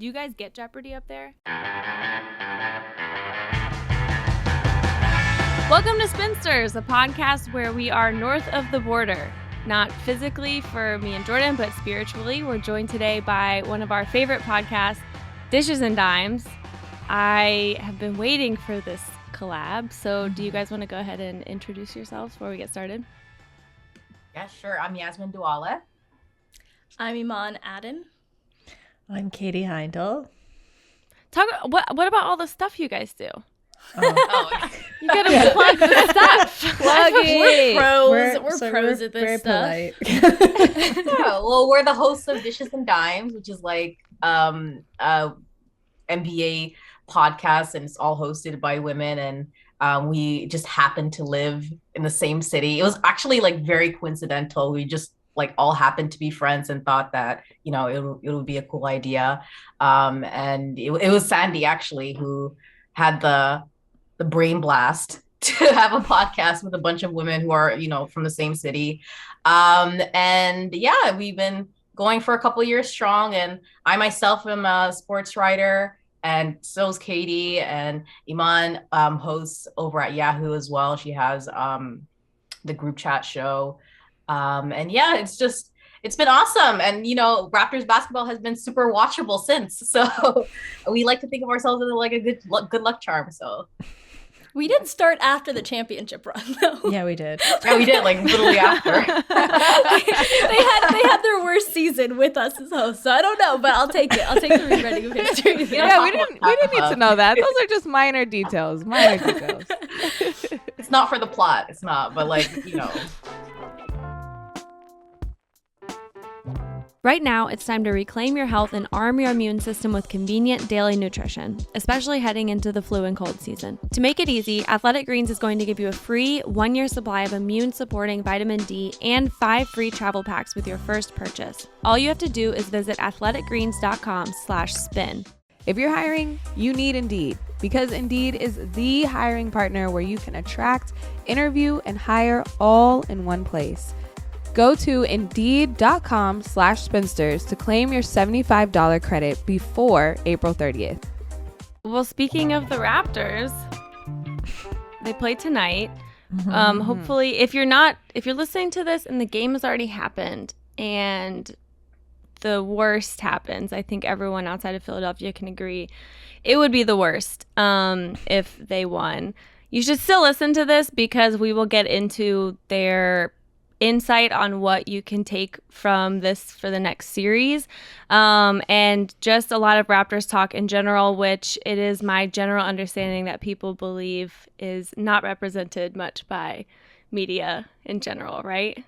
Do you guys get Jeopardy up there? Welcome to Spinsters, a podcast where we are north of the border. Not physically for me and Jordan, but spiritually. We're joined today by one of our favorite podcasts, Dishes and Dimes. I have been waiting for this collab, so do you guys want to go ahead and introduce yourselves before we get started? Yeah, sure. I'm Yasmin Duala. I'm Iman Adden. I'm Katie Heindel. What about all the stuff you guys do? Oh. You gotta plug the stuff. We're pros at this very stuff. Polite. Yeah, well, we're the hosts of Dishes and Dimes, which is like MBA podcast, and it's all hosted by women, and we just happen to live in the same city. It was actually like very coincidental. We just like all happened to be friends and thought that, you know, it would be a cool idea. And it was Sandy actually who had the brain blast to have a podcast with a bunch of women who are, you know, from the same city. And yeah, we've been going for a couple years strong, and I myself am a sports writer, and so is Katie, and Iman hosts over at Yahoo as well. She has the group chat show. And yeah, it's been awesome. And, you know, Raptors basketball has been super watchable since. So we like to think of ourselves as like a good luck charm. So We did start after the championship run, though. Yeah, we did. yeah, we did, like literally after. they had their worst season with us as hosts, so I don't know, but I'll take it. I'll take the rewriting of history. Yeah, we didn't need to know that. Those are just minor details. It's not for the plot. It's not, but like, you know. Right now, it's time to reclaim your health and arm your immune system with convenient daily nutrition, especially heading into the flu and cold season. To make it easy, Athletic Greens is going to give you a free 1-year supply of immune-supporting vitamin D and 5 free travel packs with your first purchase. All you have to do is visit athleticgreens.com/spin. If you're hiring, you need Indeed, because Indeed is the hiring partner where you can attract, interview, and hire all in one place. Go to Indeed.com/spinsters to claim your $75 credit before April 30th. Well, speaking of the Raptors, they play tonight. Hopefully, if you're listening to this and the game has already happened and the worst happens, I think everyone outside of Philadelphia can agree it would be the worst if they won. You should still listen to this because we will get into their insight on what you can take from this for the next series, and just a lot of Raptors talk in general, which it is my general understanding that people believe is not represented much by media in general, right?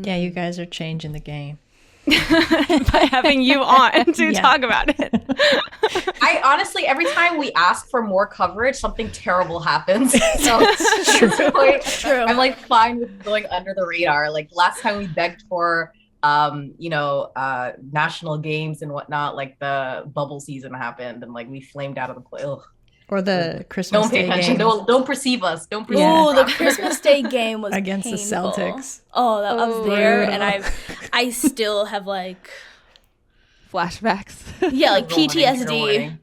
Yeah, you guys are changing the game. By having you on to talk about it. I honestly, every time we ask for more coverage, something terrible happens. So True. I'm like fine with going under the radar. Like last time we begged for, national games and whatnot, like the bubble season happened, and like we flamed out of the play. Ugh. Or the Christmas Don't pay Day attention. game Don't perceive us. Don't perceive Oh, us. the Christmas Day game was against painful. the Celtics. Oh, I was there, brutal. and I still have like Flashbacks. like Don't PTSD. worry.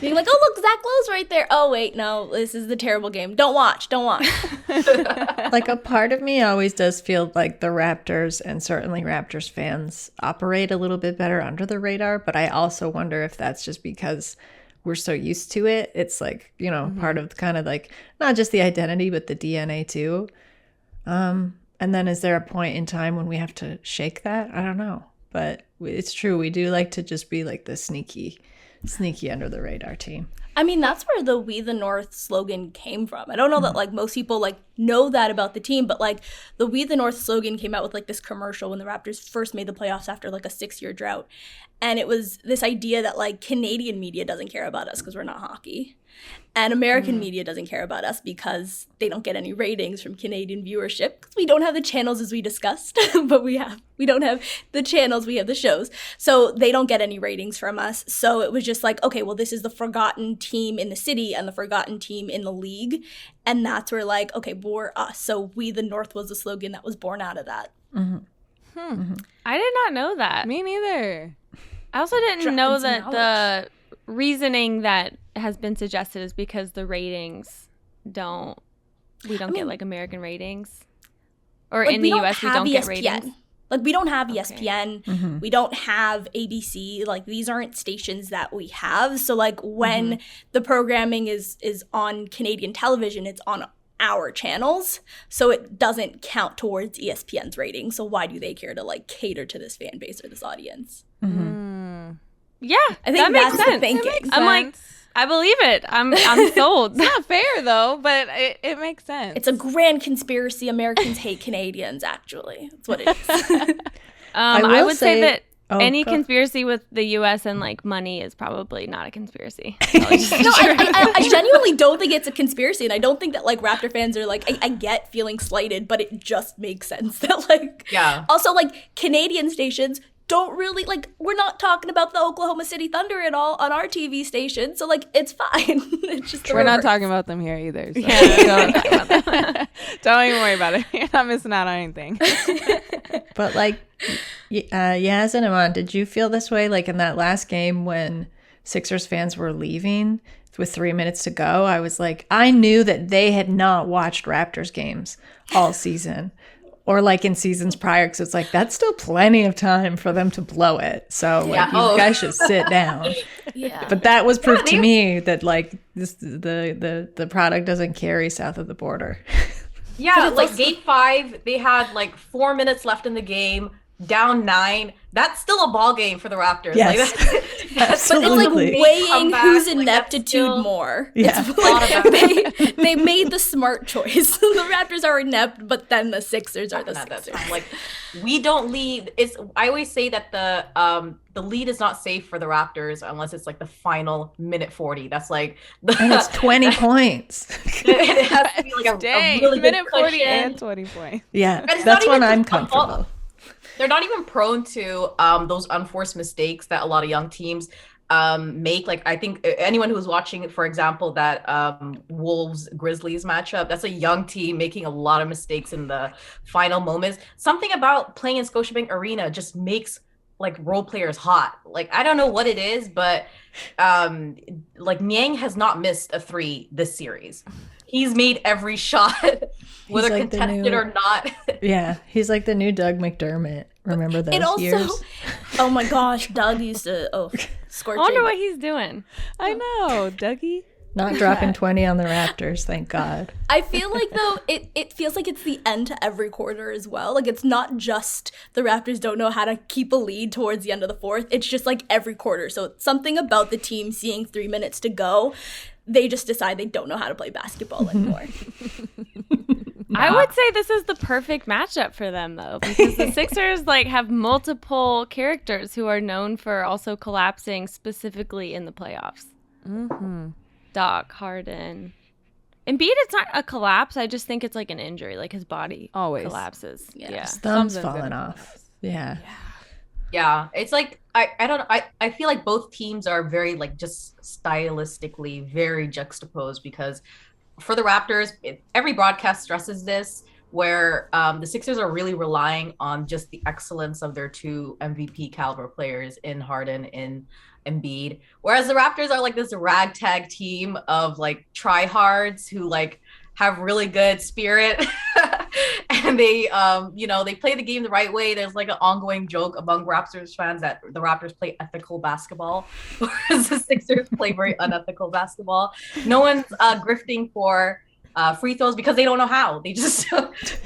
Being like, oh, look, Zach Lowe's right there. Oh, wait, no, this is the terrible game. Don't watch. Like a part of me always does feel like the Raptors, and certainly Raptors fans, operate a little bit better under the radar, but I also wonder if that's just because we're so used to it. It's like, you know, part of kind of like not just the identity, but the DNA too. And then is there a point in time when we have to shake that? I don't know. But it's true. We do like to just be like the sneaky under the radar team. I mean, that's where the We the North slogan came from. I don't know that like most people like know that about the team, but like the We the North slogan came out with like this commercial when the Raptors first made the playoffs after like a 6-year drought. And it was this idea that like Canadian media doesn't care about us because we're not hockey. And American media doesn't care about us because they don't get any ratings from Canadian viewership because we don't have the channels as we discussed, but we don't have the channels, we have the shows. So they don't get any ratings from us. So it was just like, okay, well, this is the forgotten team in the city and the forgotten team in the league. And that's where like, okay, we're us. So We the North was the slogan that was born out of that. I did not know that. Me neither. I also didn't know Dropping some that the reasoning that has been suggested is because the ratings we don't get like American ratings, or like, in the US we don't get ESPN. ratings. Like, we don't have Okay. ESPN. We don't have ABC. Like, these aren't stations that we have. So, like, when the programming is on Canadian television, it's on our channels. So it doesn't count towards ESPN's rating. So why do they care to, like, cater to this fan base or this audience? Yeah, I think that makes that's sense. the thinking. I'm like, I believe it. I'm sold. It's not fair though, but it makes sense. It's a grand conspiracy. Americans hate Canadians, actually. That's what it is. I will would say that Oh, any go. conspiracy with the U.S. and like money is probably not a conspiracy. No, I genuinely don't think it's a conspiracy, and I don't think that like Raptor fans are like, I get feeling slighted, but it just makes sense that like, Yeah. Also, like, Canadian stations don't really, like, we're not talking about the Oklahoma City Thunder at all on our TV station, so like, it's fine. It's just the We're not reverse. talking about them here either. So Yeah, don't even worry about it. You're not missing out on anything. But like, Yaz and Iman, did you feel this way? Like in that last game when Sixers fans were leaving with 3 minutes to go, I was like, I knew that they had not watched Raptors games all season. Or like in seasons prior, because it's like, that's still plenty of time for them to blow it. So like, you guys should sit down. Yeah. But that was proof to me that like the product doesn't carry south of the border. Yeah, like game 5, they had like 4 minutes left in the game, down 9. That's still a ball game for the Raptors. Yes. Like, that's But it's like Absolutely. weighing Comeback, whose like, that's ineptitude still- more. Yeah. It's like, they made the smart choice. The Raptors are inept, but then the Sixers are the Not that Sixers. time. Like, we don't lead. I always say that the lead is not safe for the Raptors unless it's like the final minute 40. That's like And it's 20 points. it has to be like a Dang, really good minute 40 cushion. and 20 points. Yeah, it's that's not when even I'm just a fault. comfortable. They're not even prone to those unforced mistakes that a lot of young teams make. Like, I think anyone who's watching, for example, that Wolves Grizzlies matchup, that's a young team making a lot of mistakes in the final moments. Something about playing in Scotiabank Arena just makes like role players hot. Like, I don't know what it is, but like Niang has not missed a 3 this series. He's made every shot, whether like the contested new- or not. Yeah, he's like the new Doug McDermott. Remember those It also, years? oh my gosh, Doug used to, I scorching. wonder what he's doing. I know, Dougie. Not dropping 20 on the Raptors, thank God. I feel like, though, it feels like it's the end to every quarter as well. Like, it's not just the Raptors don't know how to keep a lead towards the end of the fourth. It's just, like, every quarter. So something about the team seeing 3 minutes to go, they just decide they don't know how to play basketball anymore. I would say this is the perfect matchup for them, though, because the Sixers like have multiple characters who are known for also collapsing specifically in the playoffs. Doc, Harden, Embiid. It's not a collapse. I just think it's like an injury, like his body Always. collapses. Yeah. Thumbs Something's falling gonna off. Yeah. Yeah, it's like I feel like both teams are very like just stylistically very juxtaposed, because for the Raptors, every broadcast stresses this, where the Sixers are really relying on just the excellence of their 2 MVP caliber players in Harden and Embiid, whereas the Raptors are like this ragtag team of like tryhards who like have really good spirit and they they play the game the right way. There's like an ongoing joke among Raptors fans that the Raptors play ethical basketball, whereas the Sixers play very unethical basketball. No one's grifting for free throws because they don't know how. They just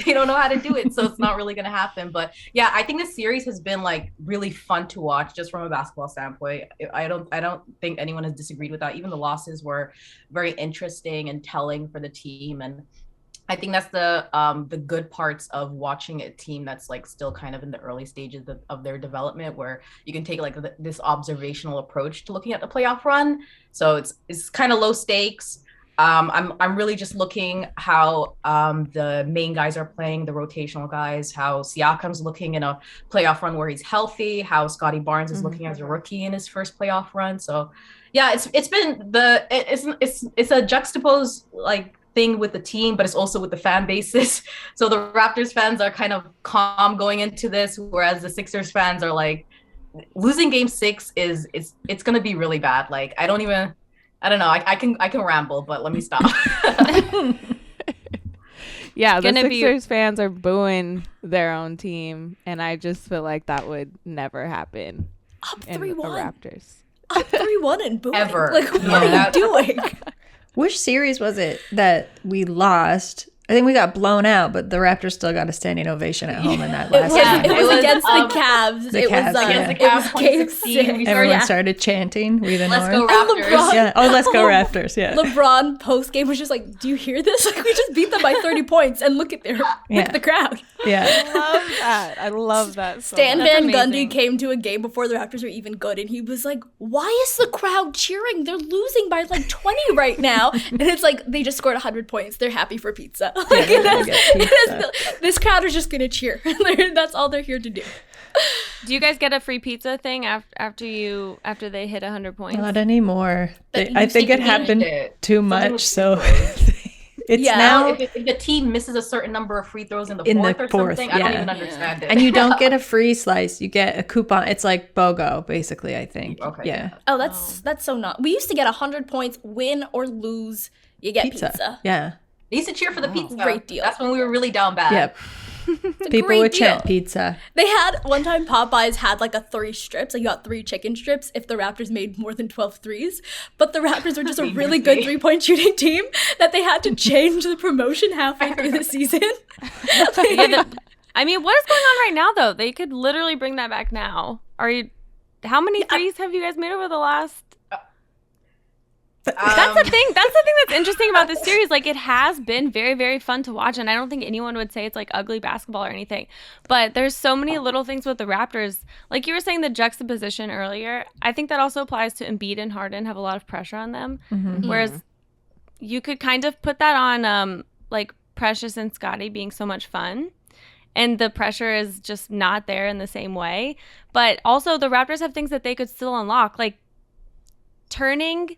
they don't know how to do it, so it's not really going to happen. But yeah, I think this series has been like really fun to watch just from a basketball standpoint. I don't think anyone has disagreed with that. Even the losses were very interesting and telling for the team, and I think that's the good parts of watching a team that's like still kind of in the early stages of their development, where you can take like this observational approach to looking at the playoff run. So it's kind of low stakes. I'm really just looking how the main guys are playing, the rotational guys, how Siakam's looking in a playoff run where he's healthy, how Scotty Barnes is looking as a rookie in his first playoff run. So yeah, it's been it's a juxtaposed like thing with the team, but it's also with the fan bases. So the Raptors fans are kind of calm going into this, whereas the Sixers fans are like losing game 6 it's going to be really bad. Like, I don't know. I can ramble, but let me stop. Yeah, the Gonna Sixers fans are booing their own team, and I just feel like that would never happen Up in 3-1. the Raptors. Up 3-1 and booing. Ever. Like, what Yeah. are you doing? Which series was it that we lost? I think we got blown out, but the Raptors still got a standing ovation at home in that It last was, game. it was It was, against the Cavs. the It was Cavs, Against the it Cavs, was game 2016, 6. we Everyone Yeah. started chanting, "We the Let's North." go Raptors. LeBron- Yeah. Oh, let's go Raptors. Yeah. LeBron post game was just like, "Do you hear this? Like, we just beat them by 30 points, and look at Yeah. the crowd." Yeah. I love that. I love that. So Stan much. Van amazing. Gundy came to a game before the Raptors were even good, and he was like, "Why is the crowd cheering? They're losing by like 20 right now." And it's like they just scored 100 points. They're happy for pizza. Like, they're gonna get pizza. this crowd is just gonna cheer. That's all they're here to do. Do you guys get a free pizza thing after they hit 100 points? Not anymore. But I you think it changed happened it. too Something much, was so it's Yeah. now. If the team misses a certain number of free throws in the In the fourth or fourth, something, I don't yeah. even understand it. And you don't get a free slice. You get a coupon. It's like BOGO, basically, I think. Okay. Yeah. Oh, that's so not. We used to get 100 points, win or lose, you get pizza. Yeah. They used to cheer for the pizza. Great deal. That's when we were really down bad. Yep. It's a People great would deal. chant pizza. They had one time Popeyes had like a 3 strips. Like you got 3 chicken strips if the Raptors made more than 12 threes. But the Raptors were just a really good 3-point shooting team that they had to change the promotion halfway through the season. I mean, what is going on right now, though? They could literally bring that back now. How many threes have you guys made over the last? That's the thing. That's the thing that's interesting about this series. Like, it has been very, very fun to watch, and I don't think anyone would say it's like ugly basketball or anything. But there's so many little things with the Raptors. Like you were saying, the juxtaposition earlier. I think that also applies to Embiid and Harden. Have a lot of pressure on them, whereas you could kind of put that on like Precious and Scotty being so much fun. And the pressure is just not there in the same way. But also the Raptors have things that they could still unlock, like turning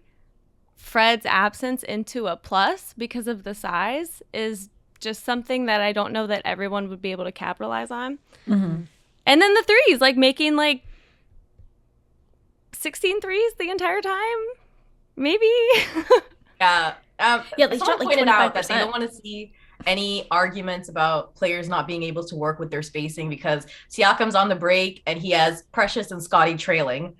Fred's absence into a plus because of the size is just something that I don't know that everyone would be able to capitalize on. Mm-hmm. And then the threes, like making like 16 threes the entire time, maybe. Yeah. Yeah, they Someone shot like pointed out that 25%. they don't want to see any arguments about players not being able to work with their spacing because Siakam's on the break and he has Precious and Scotty trailing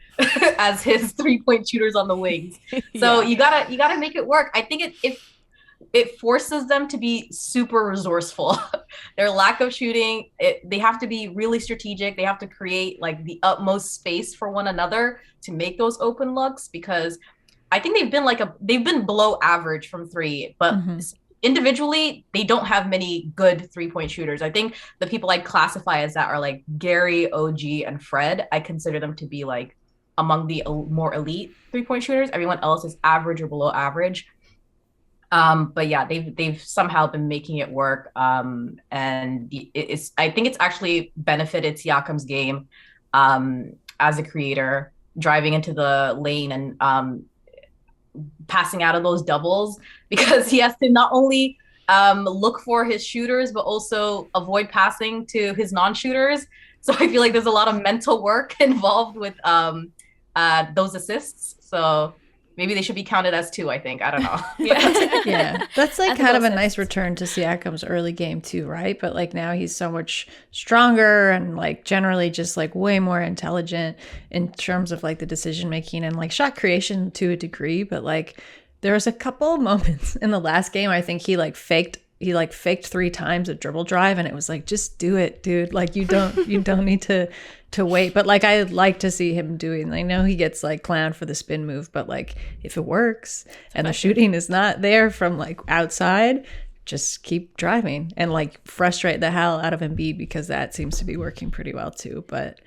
as his 3-point shooters on the wings. So you gotta make it work. I think it forces them to be super resourceful. Their lack of shooting, they have to be really strategic. They have to create like the utmost space for one another to make those open looks because I think they've been below average from 3, but individually they don't have many good 3-point shooters. I think the people I'd classify as that are like Gary, OG, and Fred. I consider them to be like among the more elite 3-point shooters. Everyone else is average or below average. But yeah, they've somehow been making it work. And I think it's actually benefited Siakam's game as a creator, driving into the lane and passing out of those doubles because he has to not only look for his shooters, but also avoid passing to his non-shooters. So I feel like there's a lot of mental work involved with those assists. So maybe they should be counted as 2, I think. I don't know. Yeah, that's like As kind of a opposed to- nice return to Siakam's early game too, right? But like now he's so much stronger and like generally just like way more intelligent in terms of like the decision making and like shot creation to a degree. But like there was a couple moments in the last game I think he faked 3 times a dribble drive and it was like, just do it, dude. Like you don't need to wait. But like I like to see him doing, I know he gets like clowned for the spin move, but like if it works and the shooting is not there from like outside, just keep driving and like frustrate the hell out of Embiid because that seems to be working pretty well too. But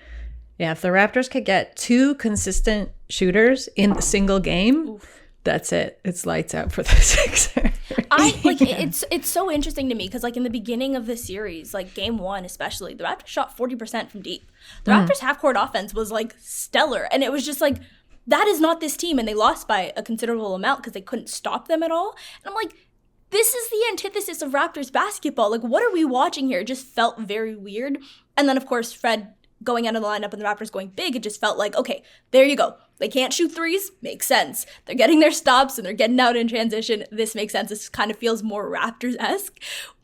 yeah, if the Raptors could get 2 consistent shooters in a single game, that's it. It's lights out for the Sixers. It's so interesting to me because like in the beginning of the series, like game 1 especially, the Raptors shot 40% from deep. The Raptors half-court offense was like stellar, and it was just like that is not this team, and they lost by a considerable amount because they couldn't stop them at all. And I'm like, this is the antithesis of Raptors basketball. Like, what are we watching here? It just felt very weird. And then of course Fred going out of the lineup and the Raptors going big, it just felt like, okay, there you go. They can't shoot threes. Makes sense. They're getting their stops and they're getting out in transition. This makes sense. This kind of feels more Raptors-esque.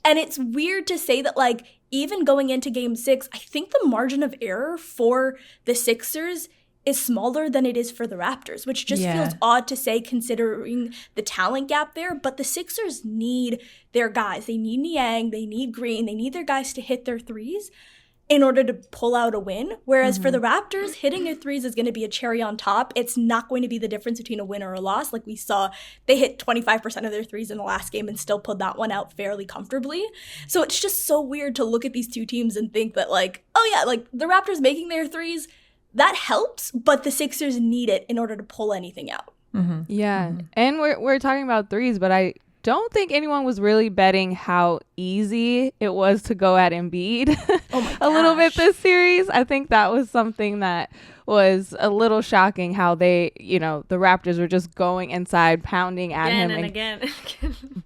And it's weird to say that, like, even going into game 6, I think the margin of error for the Sixers is smaller than it is for the Raptors, which just feels odd to say considering the talent gap there. But the Sixers need their guys. They need Niang, they need Green, they need their guys to hit their threes in order to pull out a win. Whereas for the Raptors, hitting their threes is going to be a cherry on top. It's not going to be the difference between a win or a loss. Like we saw, they hit 25% of their threes in the last game and still pulled that one out fairly comfortably. So it's just so weird to look at these two teams and think that, like, oh yeah, like the Raptors making their threes, that helps, but the Sixers need it in order to pull anything out. Yeah. And we're talking about threes, but I don't think anyone was really betting how easy it was to go at Embiid a little bit this series. I think that was something that was a little shocking, how they, you know, the Raptors were just going inside, pounding at him and again.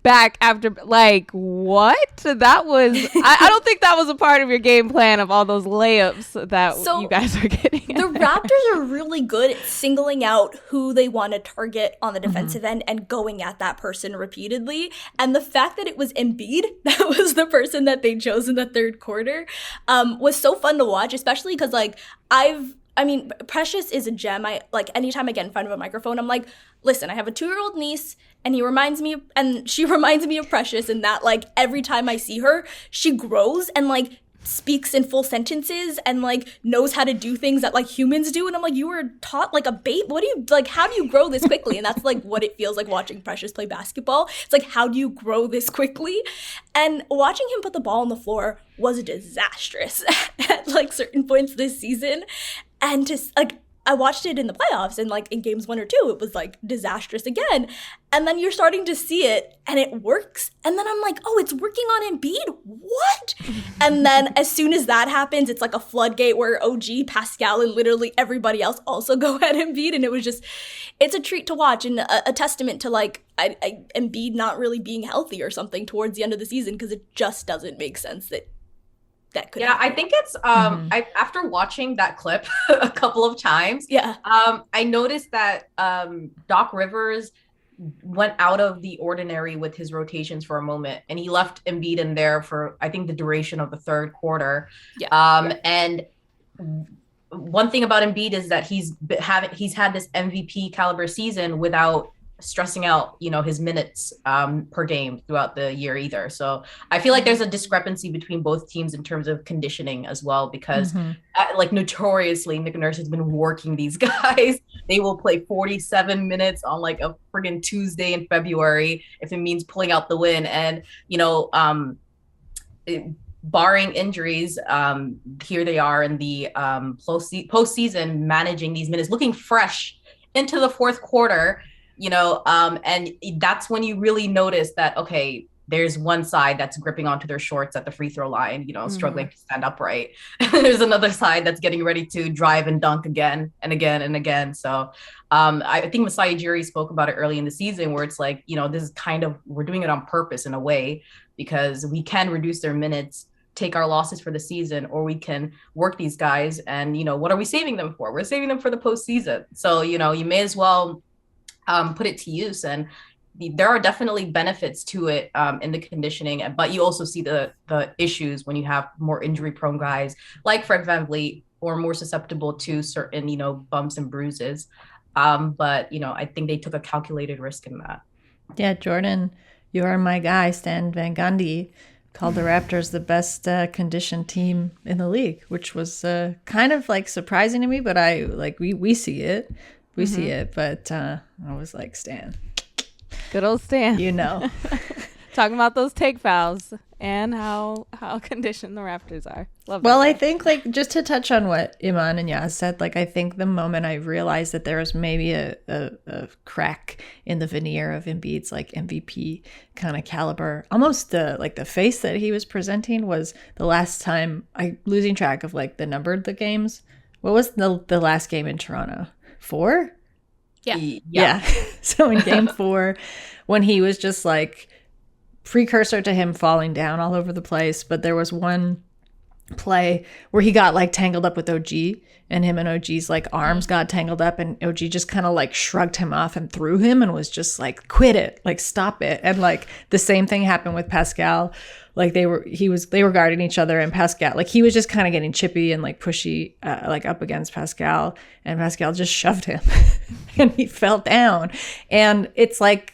back after, like, what? That was, I don't think that was a part of your game plan of all those layups that you guys are getting. The Raptors are really good at singling out who they want to target on the defensive end and going at that person repeatedly. And the fact that it was Embiid, that was the person that they chose in the third quarter, was so fun to watch, especially because, like, I mean, Precious is a gem. Anytime I get in front of a microphone, I'm like, listen, I have a 2-year-old niece, and she reminds me of Precious, in that, like, every time I see her, she grows and, like, speaks in full sentences and, like, knows how to do things that, like, humans do. And I'm like, you were taught like a babe. How do you grow this quickly? And that's, like, what it feels like watching Precious play basketball. It's like, how do you grow this quickly? And watching him put the ball on the floor was disastrous at, like, certain points this season. And just, like, I watched it in the playoffs, and, like, in games 1 or 2, it was, like, disastrous again. And then you're starting to see it, and it works. And then I'm like, oh, it's working on Embiid? What? And then as soon as that happens, it's like a floodgate where OG, Pascal, and literally everybody else also go at Embiid. And it was just, it's a treat to watch, and a testament to, like, Embiid not really being healthy or something towards the end of the season, because it just doesn't make sense that could happen. I think it's after watching that clip a couple of times, I noticed that Doc Rivers went out of the ordinary with his rotations for a moment, and he left Embiid in there for, I think, the duration of the third quarter. And one thing about Embiid is that he's had this MVP caliber season without stressing out, you know, his minutes per game throughout the year either. So I feel like there's a discrepancy between both teams in terms of conditioning as well, because like notoriously Nick Nurse has been working these guys. They will play 47 minutes on like a friggin' Tuesday in February if it means pulling out the win. And, you know, barring injuries, here they are in the postseason, managing these minutes, looking fresh into the fourth quarter. You know, and that's when you really notice that, okay, there's one side that's gripping onto their shorts at the free throw line, you know, struggling to stand upright. There's another side that's getting ready to drive and dunk again and again and again. So I think Masai Ujiri spoke about it early in the season, where it's like, you know, this is kind of, we're doing it on purpose in a way, because we can reduce their minutes, take our losses for the season, or we can work these guys. And, you know, what are we saving them for? We're saving them for the postseason. So, you know, you may as well put it to use. And there are definitely benefits to it in the conditioning, but you also see the issues when you have more injury prone guys like Fred VanVleet, or more susceptible to certain, you know, bumps and bruises. But, you know, I think they took a calculated risk in that. Yeah, Jordan, you are my guy. Stan Van Gundy called the Raptors the best conditioned team in the league, which was kind of like surprising to me, but we see it. We see it, but I was like, Stan. Good old Stan. You know. Talking about those take fouls and how conditioned the Raptors are. Love that. Well, I think, like, just to touch on what Iman and Yaz said, like, I think the moment I realized that there was maybe a crack in the veneer of Embiid's, like, MVP kind of caliber, almost the face that he was presenting, was the last time, losing track of, like, the number of the games. What was the last game in Toronto? 4? Yeah. So in game 4, when he was just like precursor to him falling down all over the place, but there was one play where he got like tangled up with OG, and him and OG's like arms got tangled up, and OG just kind of like shrugged him off and threw him and was just like, quit it, like stop it. And like the same thing happened with Pascal. Like they were guarding each other, and Pascal, like he was just kind of getting chippy and like pushy, like up against Pascal, and Pascal just shoved him and he fell down. And it's like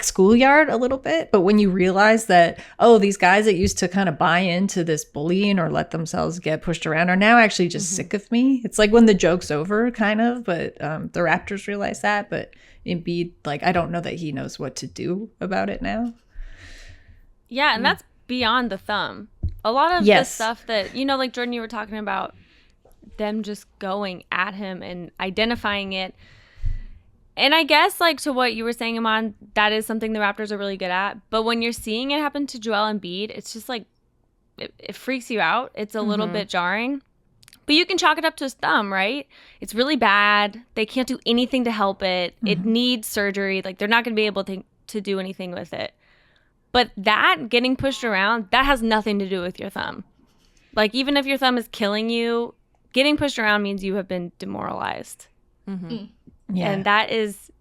schoolyard a little bit, but when you realize that, oh, these guys that used to kind of buy into this bullying or let themselves get pushed around are now actually just sick of me. It's like when the joke's over, kind of, but the Raptors realize that, but Embiid, like, I don't know that he knows what to do about it now. Yeah, and that's beyond the thumb. A lot of the stuff that, like Jordan, you were talking about them just going at him and identifying it. And I guess, like, to what you were saying, Iman, that is something the Raptors are really good at. But when you're seeing it happen to Joel Embiid, it's just like, it freaks you out. It's a little bit jarring. But you can chalk it up to his thumb, right? It's really bad. They can't do anything to help it. It needs surgery. Like, they're not going to be able to do anything with it. But that, getting pushed around, that has nothing to do with your thumb. Like, even if your thumb is killing you, getting pushed around means you have been demoralized. Yeah. And that is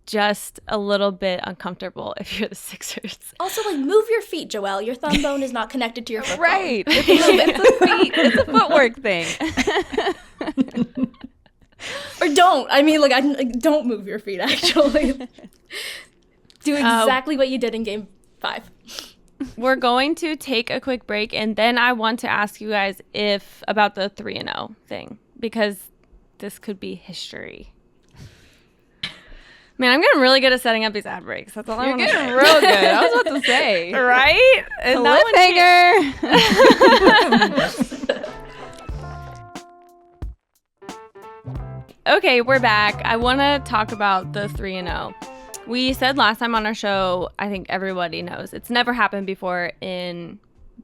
just a little bit uncomfortable if you're the Sixers. Also, like, move your feet, Joelle. Your thumb bone is not connected to your foot right. Bone. It's a footwork thing. Or don't. I mean, like, don't move your feet, actually. Do exactly what you did in Game 5. We're going to take a quick break, and then I want to ask you guys about the 3-0 thing, because this could be history. Man, I'm getting really good at setting up these ad breaks. That's all I want to say. You're getting real good. I was about to say. Right? Cliffhanger. Okay, we're back. I want to talk about the 3-0. We said last time on our show, I think everybody knows, it's never happened before in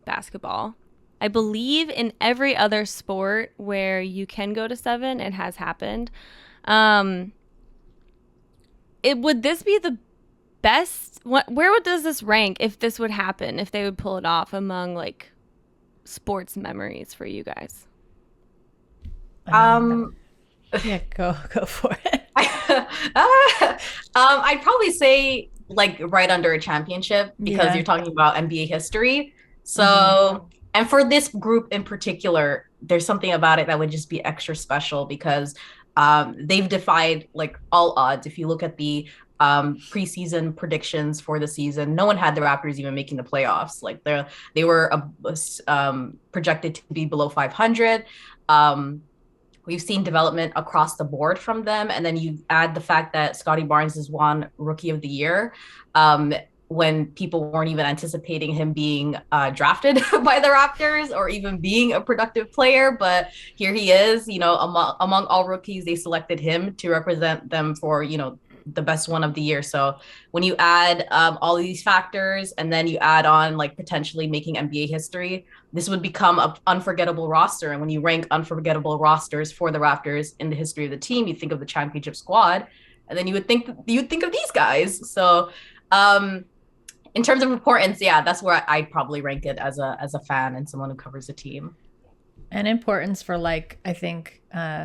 basketball. I believe in every other sport where you can go to 7, it has happened. Would this be the best? Does this rank if this would happen, if they would pull it off among like sports memories for you guys? Yeah, go for it. I'd probably say like right under a championship, because you're talking about NBA history. So, and for this group in particular, there's something about it that would just be extra special, because they've defied like all odds. If you look at the preseason predictions for the season, no one had the Raptors even making the playoffs. Like they were projected to be below 500. We've seen development across the board from them. And then you add the fact that Scotty Barnes has won Rookie of the Year when people weren't even anticipating him being drafted by the Raptors or even being a productive player. But here he is, among all rookies, they selected him to represent them for, the best one of the year. So when you add all of these factors, and then you add on like potentially making NBA history, this would become an unforgettable roster. And when you rank unforgettable rosters for the Raptors in the history of the team, you think of the championship squad, and then you'd think of these guys. So in terms of importance, that's where I'd probably rank it as a fan and someone who covers the team. And importance for, like, I think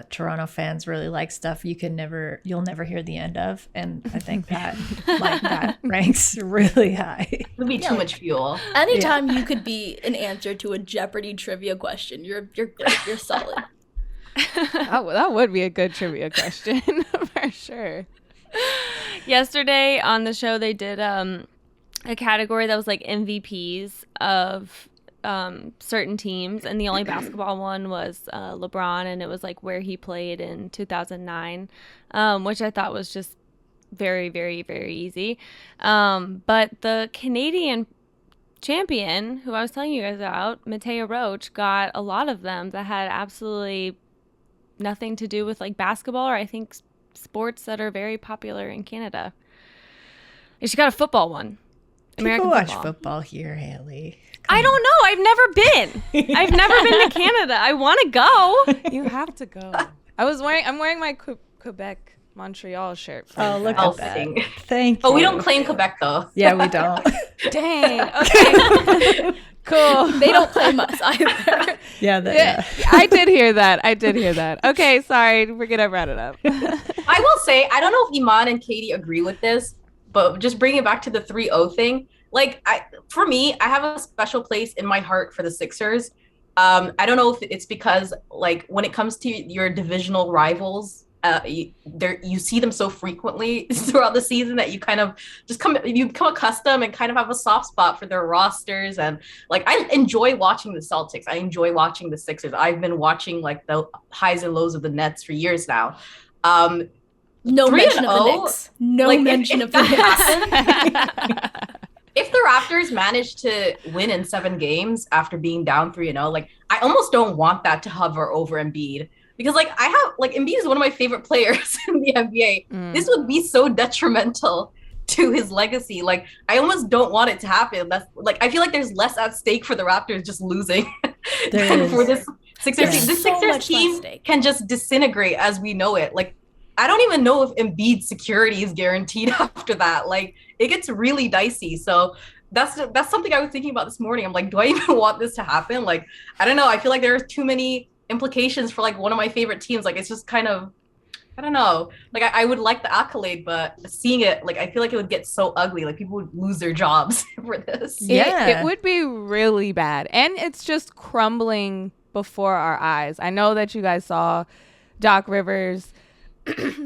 Toronto fans really like stuff you'll never hear the end of, and I think that ranks really high. It would be too much fuel. Anytime you could be an answer to a Jeopardy trivia question, you're great. You're solid. That would be a good trivia question for sure. Yesterday on the show, they did a category that was like MVPs of certain teams, and the only basketball one was LeBron, and it was like where he played in 2009, which I thought was just very, very, very easy. But the Canadian champion, who I was telling you guys about, Mateo Roach, got a lot of them that had absolutely nothing to do with like basketball, or I think sports that are very popular in Canada. She got a football one. People watch football here, Haley. I don't know. I've never been to Canada. I want to go. You have to go. I'm wearing my Quebec Montreal shirt. Oh, look at that. Thank you. Oh, we don't claim Quebec though. Yeah, we don't. Dang. Okay. Cool. They don't claim us either. Yeah. I did hear that. Okay, sorry. We're going to wrap it up. I will say, I don't know if Iman and Katie agree with this, but just bringing it back to the 3-0 thing, like, for me, I have a special place in my heart for the Sixers. I don't know if it's because, like, when it comes to your divisional rivals, you see them so frequently throughout the season that you kind of just become accustomed and kind of have a soft spot for their rosters. And like, I enjoy watching the Celtics. I enjoy watching the Sixers. I've been watching like the highs and lows of the Nets for years now. No mention of the Knicks. No mention of the Knicks. If the Raptors manage to win in 7 games after being down 3-0, like, I almost don't want that to hover over Embiid. Because Embiid is one of my favorite players in the NBA. This would be so detrimental to his legacy. Like, I almost don't want it to happen. That's like, I feel like there's less at stake for the Raptors just losing than for this Sixers team. This Sixers team can just disintegrate as we know it. Like, I don't even know if Embiid's security is guaranteed after that. Like, it gets really dicey. So that's something I was thinking about this morning. I'm like, do I even want this to happen? Like, I don't know. I feel like there are too many implications for like one of my favorite teams. Like, it's just kind of, I don't know. Like, I would like the accolade, but seeing it, like, I feel like it would get so ugly. Like, people would lose their jobs for this. It would be really bad. And it's just crumbling before our eyes. I know that you guys saw Doc Rivers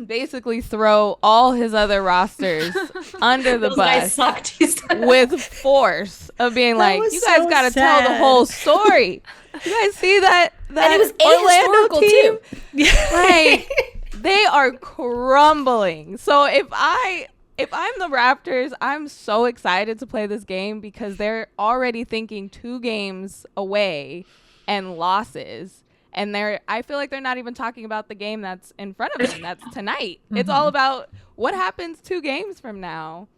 basically throw all his other rosters under the Those bus guys sucked. with force of being like, you guys got to tell the whole story. You guys see that and it was Orlando team? Too. Like, they are crumbling. So if I'm the Raptors, I'm so excited to play this game because they're already thinking 2 games away and losses. And I feel like they're not even talking about the game that's in front of them. That's tonight. It's all about what happens 2 games from now.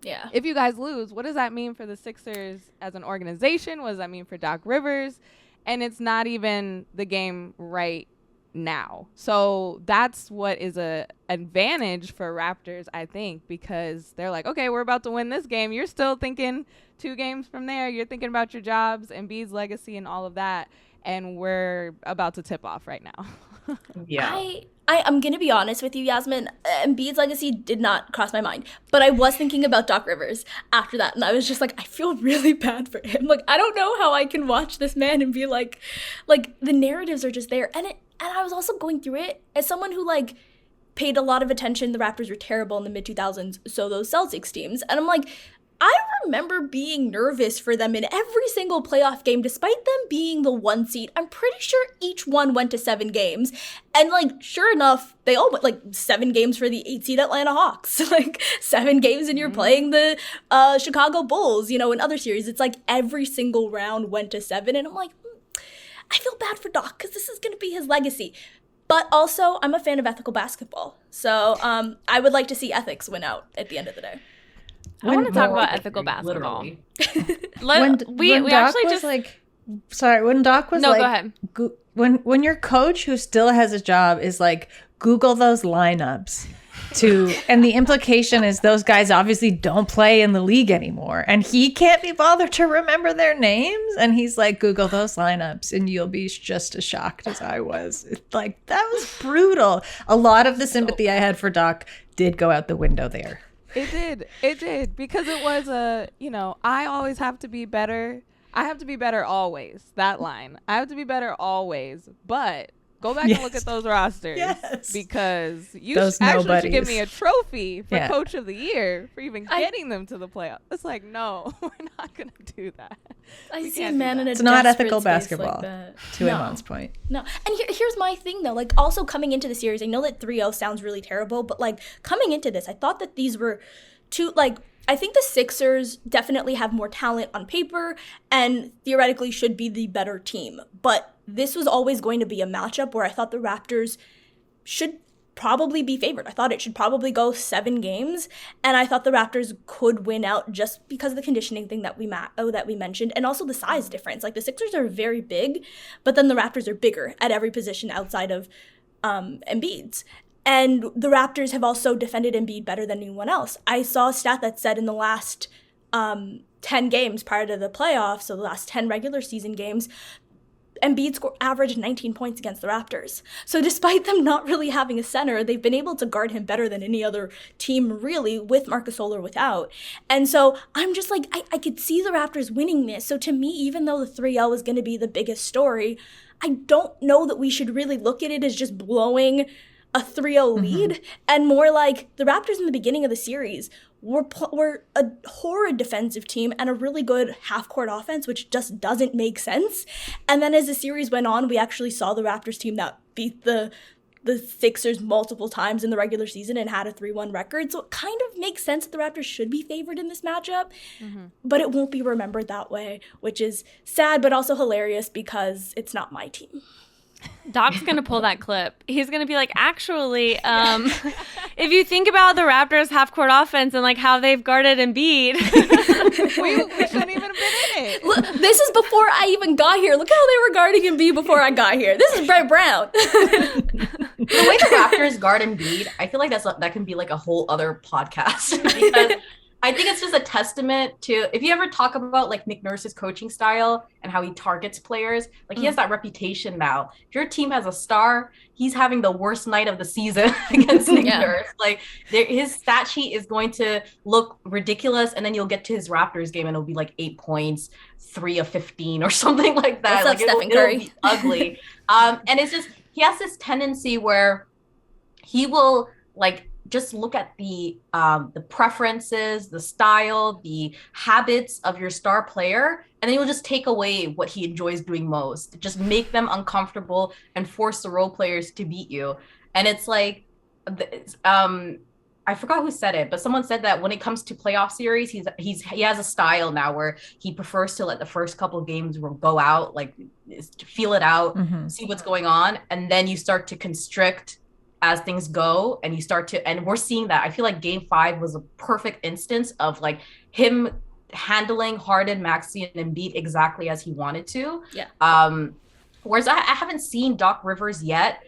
Yeah. If you guys lose, what does that mean for the Sixers as an organization? What does that mean for Doc Rivers? And it's not even the game right now. So that's what is a advantage for Raptors, I think, because they're like, okay, we're about to win this game. You're still thinking 2 games from there. You're thinking about your jobs and B's legacy and all of that. And we're about to tip off right now. Yeah. I'm going to be honest with you, Yasmin. Embiid's legacy did not cross my mind. But I was thinking about Doc Rivers after that. And I was just like, I feel really bad for him. Like, I don't know how I can watch this man and be like the narratives are just there. And I was also going through it as someone who, like, paid a lot of attention. The Raptors were terrible in the mid-2000s, so those Celtics teams. And I'm like, I remember being nervous for them in every single playoff game, despite them being the 1 seed. I'm pretty sure each one went to 7 games. And, like, sure enough, they all went, like, 7 games for the 8 seed Atlanta Hawks. Like, 7 games and you're playing the Chicago Bulls, in other series. It's like every single round went to 7. And I'm like, I feel bad for Doc because this is going to be his legacy. But also, I'm a fan of ethical basketball. So I would like to see ethics win out at the end of the day. I want to talk about ethical basketball. When Doc was no, like, go ahead. When your coach who still has a job is like, Google those lineups and the implication is those guys obviously don't play in the league anymore and he can't be bothered to remember their names and he's like, Google those lineups and you'll be just as shocked as I was. It's like, that was brutal. A lot of the sympathy I had for Doc did go out the window there. It did because it was I always have to be better. I have to be better always. That line. I have to be better always. But go back and look at those rosters because you actually should give me a trophy for Coach of the Year for even getting them to the playoffs. It's like, no, we're not going to do that. I see a man in a It's not ethical desperate space basketball, like to Iman's point. No. And here's my thing, though. Like, also coming into the series, I know that 3-0 sounds really terrible, but, like, coming into this, I thought that these were two, like, I think the Sixers definitely have more talent on paper and theoretically should be the better team. But this was always going to be a matchup where I thought the Raptors should probably be favored. I thought it should probably go 7 games, and I thought the Raptors could win out just because of the conditioning thing that we mentioned, and also the size difference. Like, the Sixers are very big, but then the Raptors are bigger at every position outside of Embiid's. And the Raptors have also defended Embiid better than anyone else. I saw a stat that said in the last 10 games prior to the playoffs, so the last 10 regular season games, Embiid averaged 19 points against the Raptors. So despite them not really having a center, they've been able to guard him better than any other team, really, with Marc Gasol or without. And so I'm just like, I could see the Raptors winning this. So to me, even though the 3-0 is going to be the biggest story, I don't know that we should really look at it as just blowing a 3-0 lead, and more like the Raptors in the beginning of the series were a horrid defensive team and a really good half-court offense, which just doesn't make sense. And then as the series went on, we actually saw the Raptors team that beat the Sixers multiple times in the regular season and had a 3-1 record. So it kind of makes sense that the Raptors should be favored in this matchup, but it won't be remembered that way, which is sad but also hilarious because it's not my team. Doc's going to pull that clip. He's going to be like, actually, if you think about the Raptors half-court offense and like how they've guarded Embiid. we shouldn't even have been in it. Look, this is before I even got here. Look how they were guarding Embiid before I got here. This is Brett Brown. The way the Raptors guard Embiid, I feel like that can be like a whole other podcast because I think it's just a testament to, if you ever talk about like Nick Nurse's coaching style and how he targets players, like he has that reputation now. If your team has a star, he's having the worst night of the season against Nick Nurse. Like his stat sheet is going to look ridiculous, and then you'll get to his Raptors game and it'll be like 8 points, 3 of 15 or something like that. What's like up, Stephen Curry? It'll be ugly. And it's just, he has this tendency where he will like just look at the preferences, the style, the habits of your star player, and then you'll just take away what he enjoys doing most. Just make them uncomfortable and force the role players to beat you. And it's like, I forgot who said it, but someone said that when it comes to playoff series, he has a style now where he prefers to let the first couple games go out, like feel it out, see what's going on, and then you start to constrict as things go, and you start to, and we're seeing that. I feel like Game 5 was a perfect instance of like him handling Harden, Maxey, and Embiid exactly as he wanted to. Whereas I haven't seen Doc Rivers yet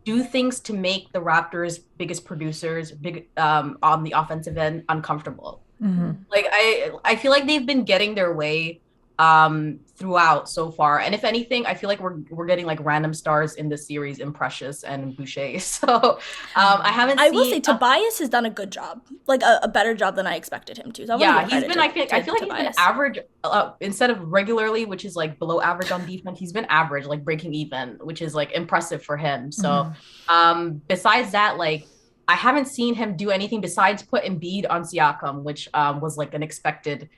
do things to make the Raptors' biggest producers on the offensive end uncomfortable. Like I feel like they've been getting their way throughout so far, and if anything, I feel like we're getting like random stars in this series in Precious and Boucher. So I will say Tobias has done a good job, like a better job than I expected him to. So I feel like he's been average instead of regularly, which is like below average on defense. He's been average, like breaking even, which is like impressive for him. So besides that, like I haven't seen him do anything besides put Embiid on Siakam, which was like an expected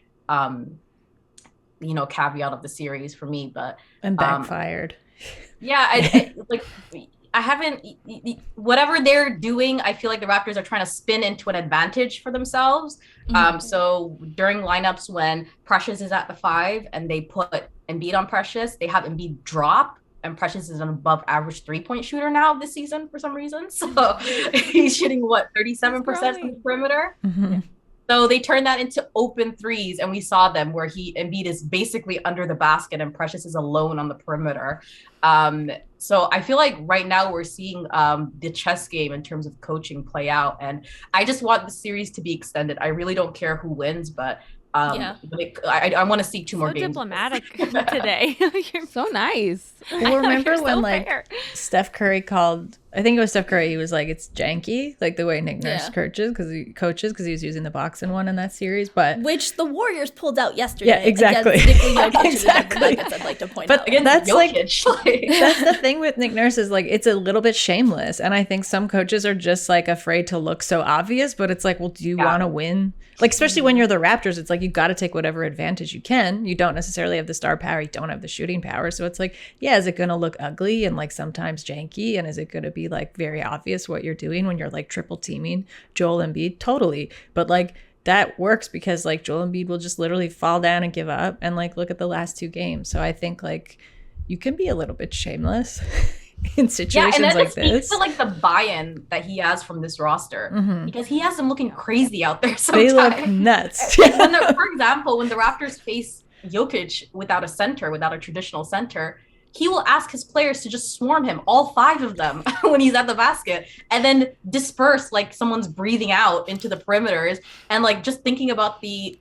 caveat of the series for me, but and backfired. I haven't, whatever they're doing, I feel like the Raptors are trying to spin into an advantage for themselves. So during lineups when Precious is at the 5 and they put Embiid on Precious, they have Embiid drop, and Precious is an above average 3-point shooter now this season for some reason. So he's shooting 37% from the perimeter. So they turned that into open threes, and we saw them where Embiid is basically under the basket and Precious is alone on the perimeter. So I feel like right now we're seeing the chess game in terms of coaching play out, and I just want the series to be extended. I really don't care who wins, but I want to see two more games. Diplomatic today. You're so nice. Well, remember when Steph Curry called, I think it was Steph Curry, he was like, it's janky, like the way Nick Nurse coaches because he was using the box and one in that series, but which the Warriors pulled out yesterday. Yeah, exactly. Exactly. I'd like to point out. But that's Jokic, like that's the thing with Nick Nurse is like it's a little bit shameless, and I think some coaches are just like afraid to look so obvious. But it's like, well, do you want to win? Like especially when you're the Raptors, it's like you got to take whatever advantage you can. You don't necessarily have the star power, you don't have the shooting power, so it's like, yeah, is it going to look ugly and like sometimes janky, and is it going to be like very obvious what you're doing when you're like triple teaming Joel Embiid? Totally. But like that works because like Joel Embiid will just literally fall down and give up, and like look at the last 2 games. So I think like you can be a little bit shameless in situations like this. To like the buy-in that he has from this roster, because he has them looking crazy out there sometimes. They look nuts. For example, when the Raptors face Jokic without a traditional center, he will ask his players to just swarm him, all 5 of them, when he's at the basket, and then disperse like someone's breathing out into the perimeters. And like just thinking about the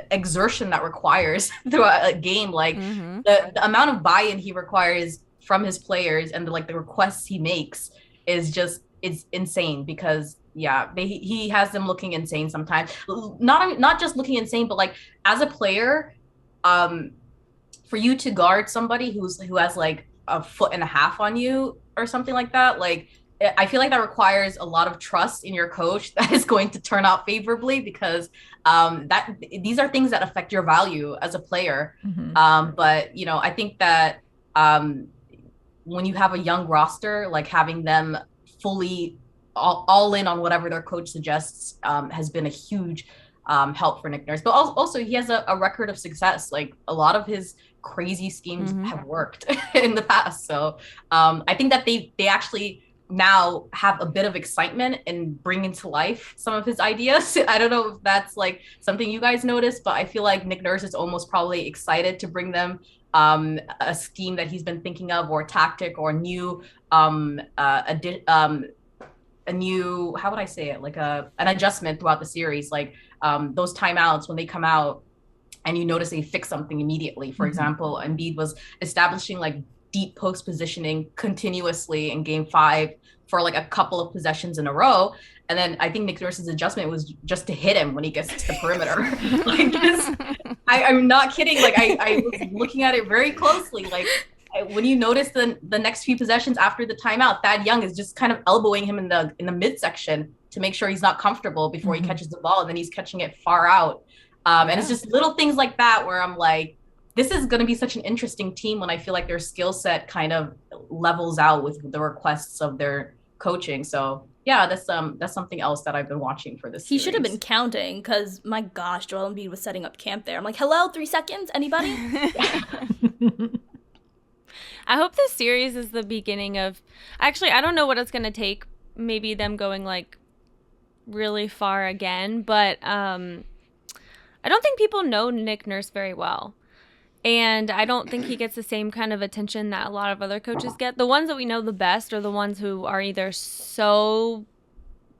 exertion that requires throughout a game, like the amount of buy-in he requires from his players and the requests he makes is just, it's insane. Because he has them looking insane sometimes. Not just looking insane, but like as a player, for you to guard somebody who has like a foot and a half on you or something like that, like I feel like that requires a lot of trust in your coach that is going to turn out favorably, because that these are things that affect your value as a player. But you know, I think that when you have a young roster, like having them fully all in on whatever their coach suggests has been a huge help for Nick Nurse. But also he has a record of success. Like a lot of his crazy schemes have worked in the past. So I think that they actually now have a bit of excitement in bringing to life some of his ideas. I don't know if that's like something you guys noticed, but I feel like Nick Nurse is almost probably excited to bring them a scheme that he's been thinking of, or a tactic, or a new a new, how would I say it, like an adjustment throughout the series, like those timeouts when they come out and you notice they fix something immediately. For example, Embiid was establishing like deep post positioning continuously in game 5 for like a couple of possessions in a row. And then I think Nick Nurse's adjustment was just to hit him when he gets to the perimeter. Like, I'm not kidding. Like I was looking at it very closely. Like when you notice the next few possessions after the timeout, Thad Young is just kind of elbowing him in the midsection to make sure he's not comfortable before he catches the ball. And then he's catching it far out. And it's just little things like that where I'm like, this is going to be such an interesting team when I feel like their skill set kind of levels out with the requests of their coaching. So yeah, that's something else that I've been watching for this series. He should have been counting, because my gosh, Joel Embiid was setting up camp there. I'm like, hello, 3 seconds, anybody? I hope this series is the beginning of, actually, I don't know what it's going to take, maybe them going like really far again, but I don't think people know Nick Nurse very well. And I don't think he gets the same kind of attention that a lot of other coaches get. The ones that we know the best are the ones who are either so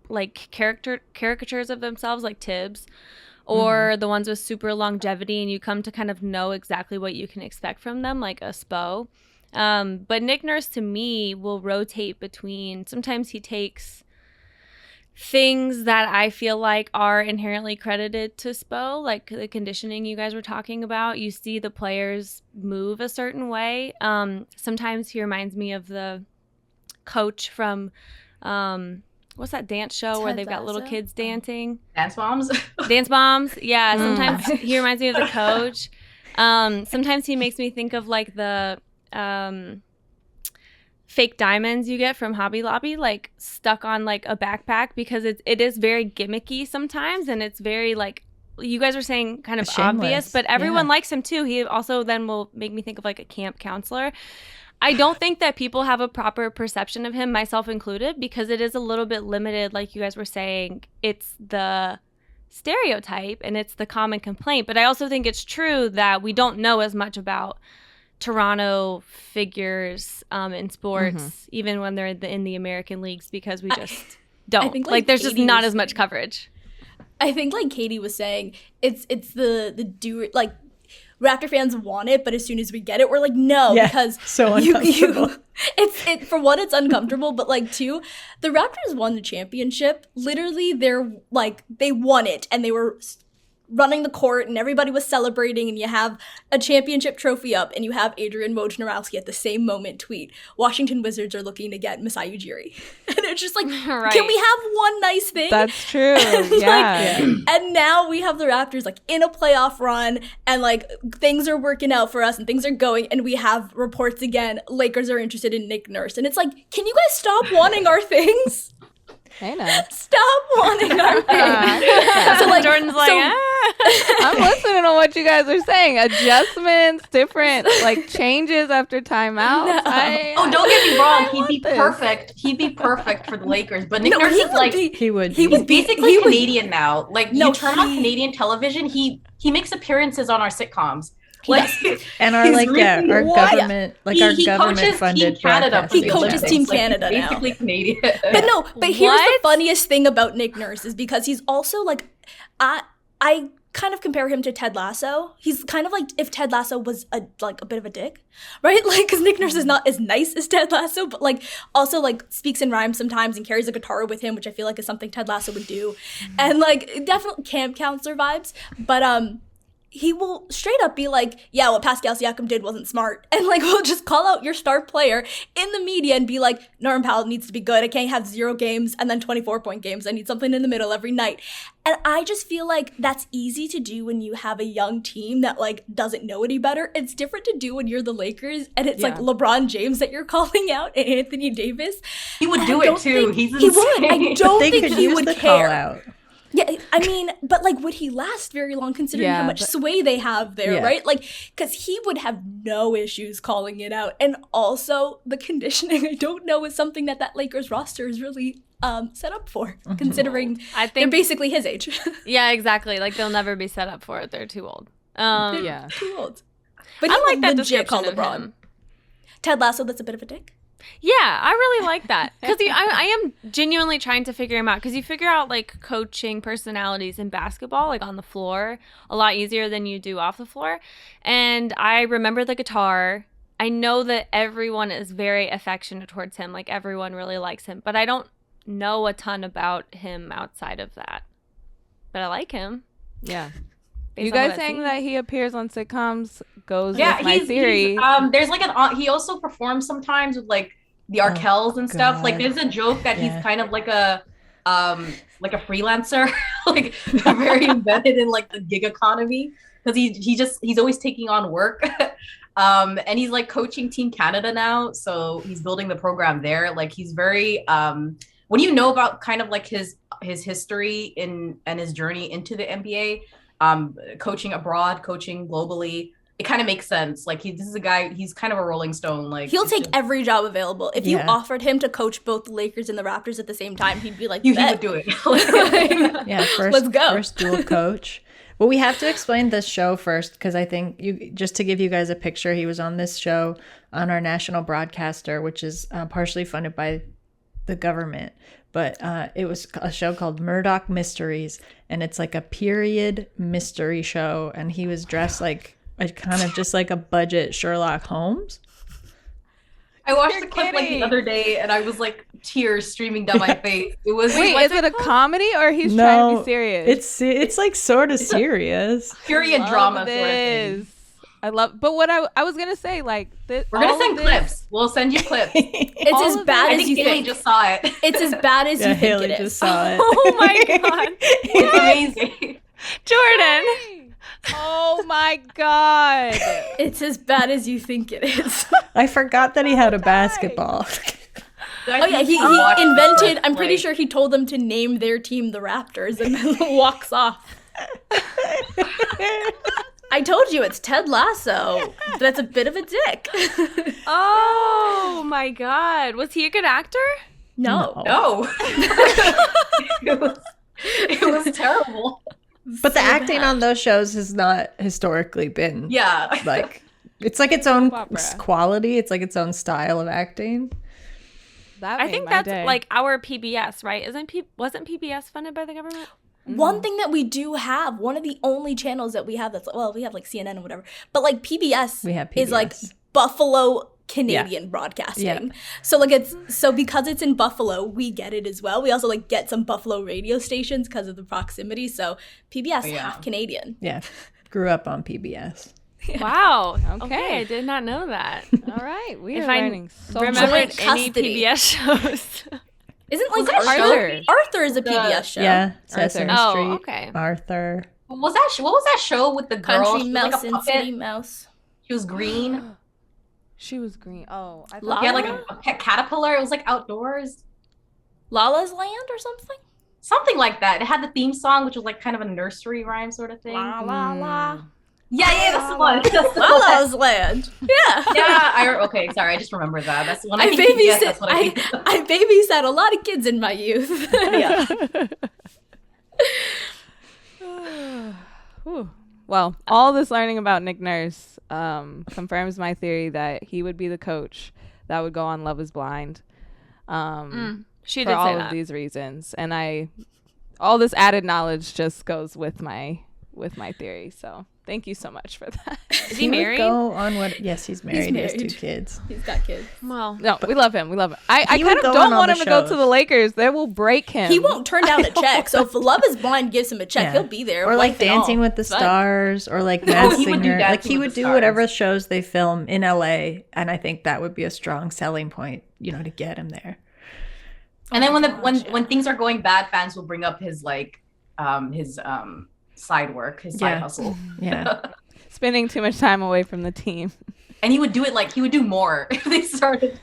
like caricatures of themselves, like Tibbs, or the ones with super longevity, and you come to kind of know exactly what you can expect from them, like a Spo. But Nick Nurse, to me, will rotate between, sometimes he takes things that I feel like are inherently credited to Spo, like the conditioning you guys were talking about. You see the players move a certain way. Sometimes he reminds me of the coach from what's that dance show where they've got little kids dancing? Dance Moms? Dance Moms, yeah. Sometimes he reminds me of the coach. Sometimes he makes me think of like the fake diamonds you get from Hobby Lobby, like stuck on like a backpack, because it is very gimmicky sometimes, and it's very like you guys were saying kind of obvious, but everyone likes him too. He also then will make me think of like a camp counselor. I don't think that people have a proper perception of him, myself included, because it is a little bit limited, like you guys were saying. It's the stereotype and it's the common complaint, but I also think it's true that we don't know as much about Toronto figures in sports, even when they're in the American leagues, because we just don't. I think, like there's Katie just not as much coverage. I think, like Katie was saying, it's the do, like Raptor fans want it, but as soon as we get it, we're like, no, because so uncomfortable. It's for one, it's uncomfortable, but like two, the Raptors won the championship. Literally, they won it, and they were running the court and everybody was celebrating, and you have a championship trophy up and you have Adrian Wojnarowski at the same moment tweet, Washington Wizards are looking to get Masai Ujiri. And it's just like, right. Can we have one nice thing? That's true. Yeah. And now we have the Raptors like in a playoff run, and like things are working out for us and things are going, and we have reports again, Lakers are interested in Nick Nurse. And it's like, can you guys stop wanting our things? I know. Stop wanting our things. So like Jordan's like, I'm listening to what you guys are saying. Adjustments, different like changes after timeouts. No. Don't get me wrong. He'd be perfect. He'd be perfect for the Lakers. But Nick Nurse is like he's basically Canadian now. Like you turn on Canadian television, he makes appearances on our sitcoms. Like, And our he's like yeah, really- our What? government like our he government coaches funded Team Canada. broadcasting He coaches channels. Team Like, he's Canada now. basically Canadian. But no, but here's the What? funniest thing about Nick Nurse is because he's also like, I kind of compare him to Ted Lasso. He's kind of like if Ted Lasso was a bit of a dick, right? Like, because Nick Nurse is not as nice as Ted Lasso, but like also like speaks in rhymes sometimes and carries a guitar with him, which I feel like is something Ted Lasso would do, and like definitely camp counselor vibes. But he will straight up be like, yeah, what Pascal Siakam did wasn't smart. And like, we'll just call out your star player in the media and be like, Norm Powell needs to be good. I can't have 0 games and then 24-point games. I need something in the middle every night. And I just feel like that's easy to do when you have a young team that like doesn't know any better. It's different to do when you're the Lakers and it's like LeBron James that you're calling out and Anthony Davis. He would And do I don't it too. think He's he insane. would. I don't They think could he use would the care. call out. Yeah, I mean, but like, would he last very long considering how much sway they have there, right? Like, because he would have no issues calling it out. And also, the conditioning, I don't know, is something that Lakers roster is really set up for, considering I they're think basically his age. yeah, exactly. Like they'll never be set up for it. They're too old. Yeah. Too old. But he I like that legit call description of LeBron. him. Ted Lasso, that's a bit of a dick. Yeah, I really like that because I am genuinely trying to figure him out because you figure out like coaching personalities in basketball, like on the floor, a lot easier than you do off the floor. And I remember the guitar. I know that everyone is very affectionate towards him, like everyone really likes him, but I don't know a ton about him outside of that. But I like him. Yeah. Based You on what guys I've saying seen. that he appears on sitcoms goes Yeah, with my theory. there's like he also performs sometimes with like the Arkells and stuff. Like there's a joke that he's kind of like a freelancer, like very embedded in like the gig economy because he's always taking on work. And he's like coaching Team Canada now, so he's building the program there. Like he's very when you know about kind of like his history and his journey into the NBA, coaching abroad, coaching globally, it kind of makes sense. Like this is a guy, he's kind of a Rolling Stone. Like He'll take every job available. If you offered him to coach both the Lakers and the Raptors at the same time, he'd be like, he would do it. Yeah, Let's go. First dual coach. Well, we have to explain this show first because I think just to give you guys a picture, he was on this show on our national broadcaster, which is partially funded by the government. But it was a show called Murdoch Mysteries, and it's like a period mystery show. And he was dressed like kind of just like a budget Sherlock Holmes. I watched the clip like the other day, and I was like tears streaming down my face. It was Wait, is it a comedy or he's trying to be serious? It's like sort of serious. period drama sort of This. thing. I love, but what I was gonna say, like, We're gonna send clips. We'll send you clips. It's as bad I as think you Haley think. just saw it. It's as bad as you think Haley it just is. saw it. Oh my god, It's amazing. Jordan! Oh my god! It's as bad as you think it is. I forgot that he had a basketball. Oh yeah, he invented. I'm pretty sure he told them to name their team the Raptors, and then walks off. I told you it's Ted Lasso. That's a bit of a dick. Oh my god, was he a good actor? No. No. it was terrible. But the acting on those shows has not historically been like it's like its own quality. It's like its own style of acting. I think that's like our PBS, right? Wasn't PBS funded by the government? One thing that we do have, one of the only channels that we have that's, well, we have like CNN and whatever, but like PBS, is like Buffalo Canadian broadcasting. Yeah. So like because it's in Buffalo, we get it as well. We also like get some Buffalo radio stations because of the proximity. So PBS half Canadian. Yeah. Grew up on PBS. Wow. Okay, I did not know that. All right, we are learning so much. Remembered any PBS shows? Isn't like Arthur? Arthur is a PBS show. Yeah, Sesame Street. Oh, okay. Arthur. What was that show with the girl? Country Mouse and City Mouse. She was green. She was green. Oh, I thought like a pet caterpillar. It was like outdoors. Lala's Land or something? Something like that. It had the theme song, which was like kind of a nursery rhyme sort of thing. La la la. Yeah, that's the one. Lala's Land. Yeah. Okay, sorry, I just remembered that. That's the one. I babysat a lot of kids in my youth. Yeah. Well, all this learning about Nick Nurse confirms my theory that he would be the coach that would go on Love is Blind. She for did all say of that. these reasons. And all this added knowledge just goes with my theory. So thank you so much for that. Is he married? Go on what? Yes, he's married. He has 2 married. kids. He's got kids. Well, No, we love him. I He kind would of go don't on all want the him to go to shows. the Lakers. They will break him. He won't turn down a check. So if Love is Blind gives him a check, Yeah. he'll be there. Or like wife and Dancing all. with the It's fine. Stars, or like Mad he would do Singer. Like Dancing he with would the do whatever Stars. shows they film in LA, and I think that would be a strong selling point, to get him there. And then gosh, when things are going bad, fans will bring up his side work, his side Yeah. hustle. Yeah. spending too much time away from the team. And he would do it he would do more if they started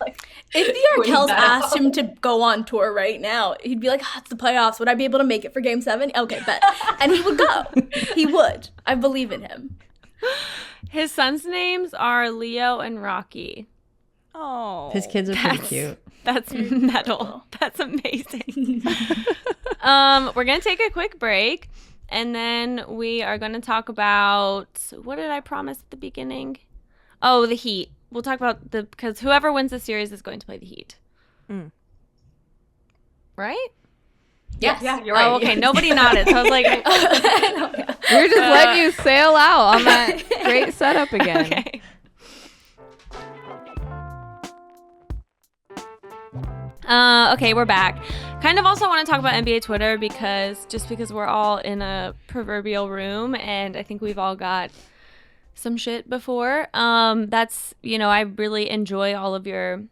If the pointing Arkells that asked out. him to go on tour right now, he'd be like, it's the playoffs. Would I be able to make it for Game 7? Okay, bet. And he would go. He would. I believe in him. his sons' names are Leo and Rocky. Oh, His kids are pretty That's- cute. That's metal. That's amazing. We're going to take a quick break, and then we are going to talk about, what did I promise at the beginning? Oh, the Heat. We'll talk about because whoever wins the series is going to play the Heat. Right? Yes. Yeah, you're right. Oh, okay. Nobody nodded. So I was like, we're just letting you sail out on that great setup again. okay. Okay, we're back. Kind of also want to talk about NBA Twitter because we're all in a proverbial room, and I think we've all got some shit before. That's, I really enjoy all of your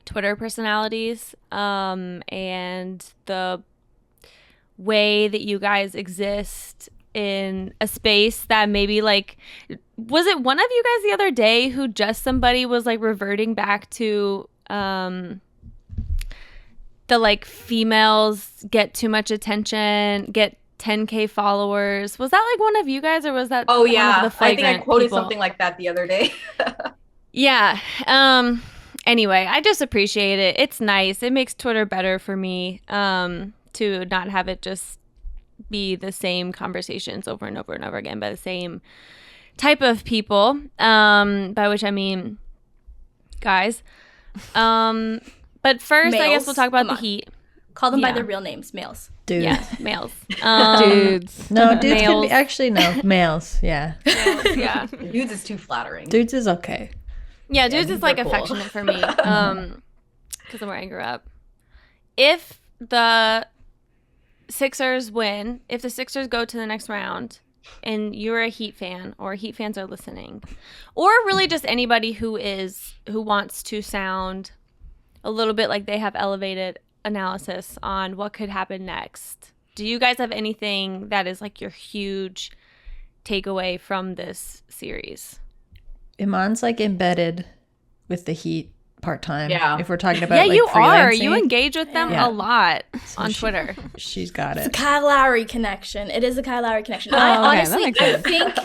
Twitter personalities, and the way that you guys exist in a space that maybe was it one of you guys the other day who just somebody was reverting back to the females get too much attention, get 10K followers. Was that one of you guys, or was that Oh one yeah, of the I think I flagrant quoted people? something like that the other day. Yeah. Anyway, I just appreciate it. It's nice. It makes Twitter better for me to not have it just be the same conversations over and over and over again by the same type of people, by which I mean guys. But first, I guess Males. we'll talk about Come the on. Heat. Call them by Yeah. their real names, males. Dudes. Yeah, males. Dudes. No, dudes can Males. be, actually, no, males. Yeah. Yeah. Dudes is too flattering. Dudes is okay. Yeah, dudes dudes is are cool. affectionate for me, because of where I grew up. If the Sixers win, if the Sixers go to the next round, and you're a Heat fan, or Heat fans are listening, or really just anybody who wants to sound a little bit like they have elevated analysis on what could happen next, do you guys have anything that is your huge takeaway from this series? Iman's embedded with the Heat part-time. Yeah. If we're talking about Yeah, you are. freelancing, You engage with them Yeah. a lot So on she- Twitter. She's got It's a it. Kyle Lowry connection. It is a Kyle Lowry connection. Oh, I okay, that honestly, makes I sense. think,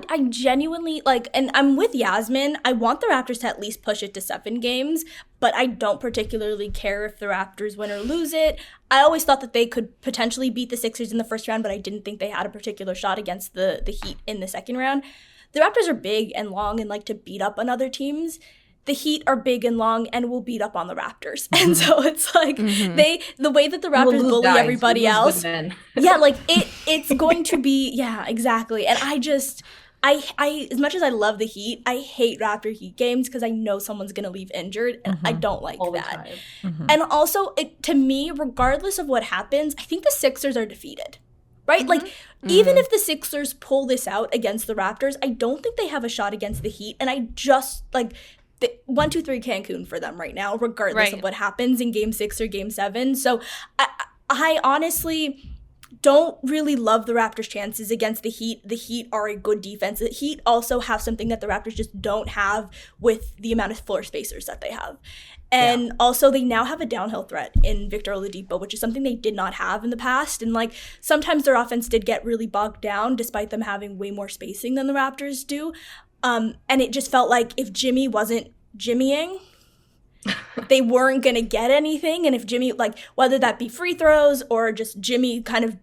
I genuinely and I'm with Yasmin. I want the Raptors to at least push it to 7 games, but I don't particularly care if the Raptors win or lose it. I always thought that they could potentially beat the Sixers in the first round, but I didn't think they had a particular shot against the Heat in the second round. The Raptors are big and long and like to beat up on other teams. The Heat are big and long and will beat up on the Raptors. And so it's the way that the We'll Raptors lose, bully guys. everybody We'll lose else. good men. Yeah, it's going to be, yeah, exactly. And I as much as I love the Heat, I hate Raptor Heat games because I know someone's going to leave injured and I don't like All the that. time. And also, to me, regardless of what happens, I think the Sixers are defeated. Right? Even if the Sixers pull this out against the Raptors, I don't think they have a shot against the Heat. And I just, 1-2-3 Cancun for them right now, regardless Right. of what happens in Game 6 or Game 7. So I honestly don't really love the Raptors' chances against the Heat. The Heat are a good defense. The Heat also have something that the Raptors just don't have with the amount of floor spacers that they have. And also, they now have a downhill threat in Victor Oladipo, which is something they did not have in the past. And sometimes their offense did get really bogged down, despite them having way more spacing than the Raptors do. And it just felt like if Jimmy wasn't jimmying, they weren't going to get anything. And if Jimmy, whether that be free throws or just Jimmy kind of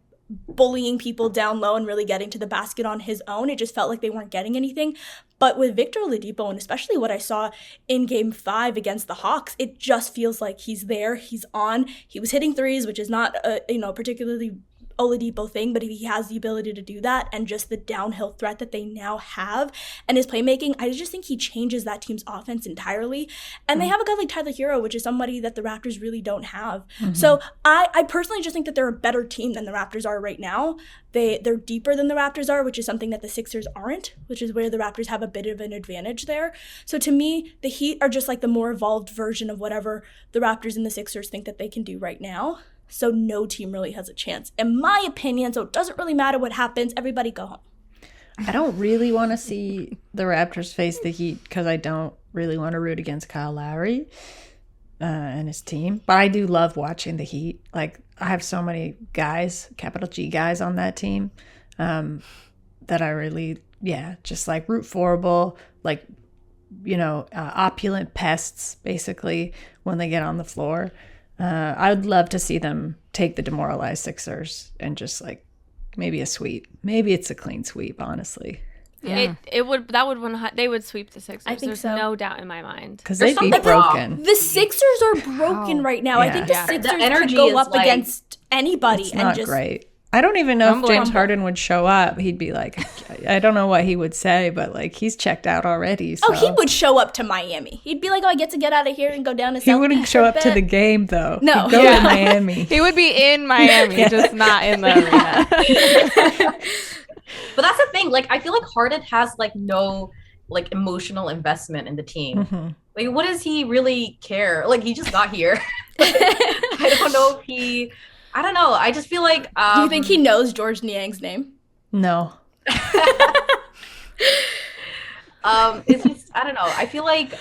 bullying people down low and really getting to the basket on his own. It just felt like they weren't getting anything. But with Victor Oladipo, and especially what I saw in Game 5 against the Hawks, it just feels like he's there, he's on. He was hitting threes, which is not a particularly Oladipo thing, but he has the ability to do that, and just the downhill threat that they now have and his playmaking, I just think he changes that team's offense entirely. And they have a guy like Tyler Hero, which is somebody that the Raptors really don't have. So I personally just think that they're a better team than the Raptors are right now. They're deeper than the Raptors are, which is something that the Sixers aren't, which is where the Raptors have a bit of an advantage there. So to me, the Heat are just like the more evolved version of whatever the Raptors and the Sixers think that they can do right now. So no team really has a chance, in my opinion. So it doesn't really matter what happens. Everybody go home. I don't really want to see the Raptors face the Heat because I don't really want to root against Kyle Lowry and his team. But I do love watching the Heat. Like, I have so many guys, capital G guys on that team that I really, just like root forable, like, opulent pests, basically, when they get on the floor. I would love to see them take the demoralized Sixers and just like maybe a sweep. Maybe it's a clean sweep, honestly. Yeah. They would sweep the Sixers. I think There's so. no doubt in my mind. Because they'd be broken. The Sixers are broken right now. Yeah. I think the Sixers The energy could go is up like, against anybody It's and not just great. I don't even know if James Humble. Harden would show up. He'd be like, I don't know what he would say, but like he's checked out already. So. Oh, he would show up to Miami. He'd be like, "Oh, I get to get out of here and go down to." He wouldn't show up to the game though. No. He'd go to Miami. He would be in Miami, just not in the arena. But that's the thing. Like, I feel like Harden has like no like emotional investment in the team. Like, what does he really care? Like, he just got here. I don't know if he. I don't know. I just feel like. Do you think he knows George Niang's name? No. It's just, I don't know. I feel like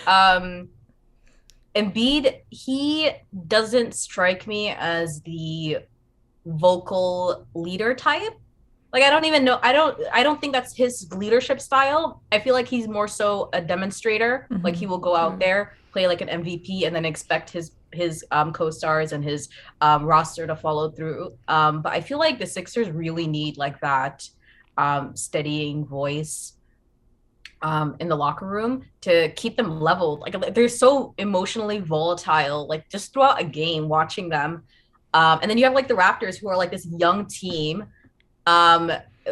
Embiid, he doesn't strike me as the vocal leader type. Like, I don't even know. I don't think that's his leadership style. I feel like he's more so a demonstrator. Like, he will go out there, play like an MVP, and then expect his co-stars and his roster to follow through. But I feel like the Sixers really need like that steadying voice in the locker room to keep them leveled. Like, they're so emotionally volatile, like just throughout a game watching them. And then you have like the Raptors, who are like this young team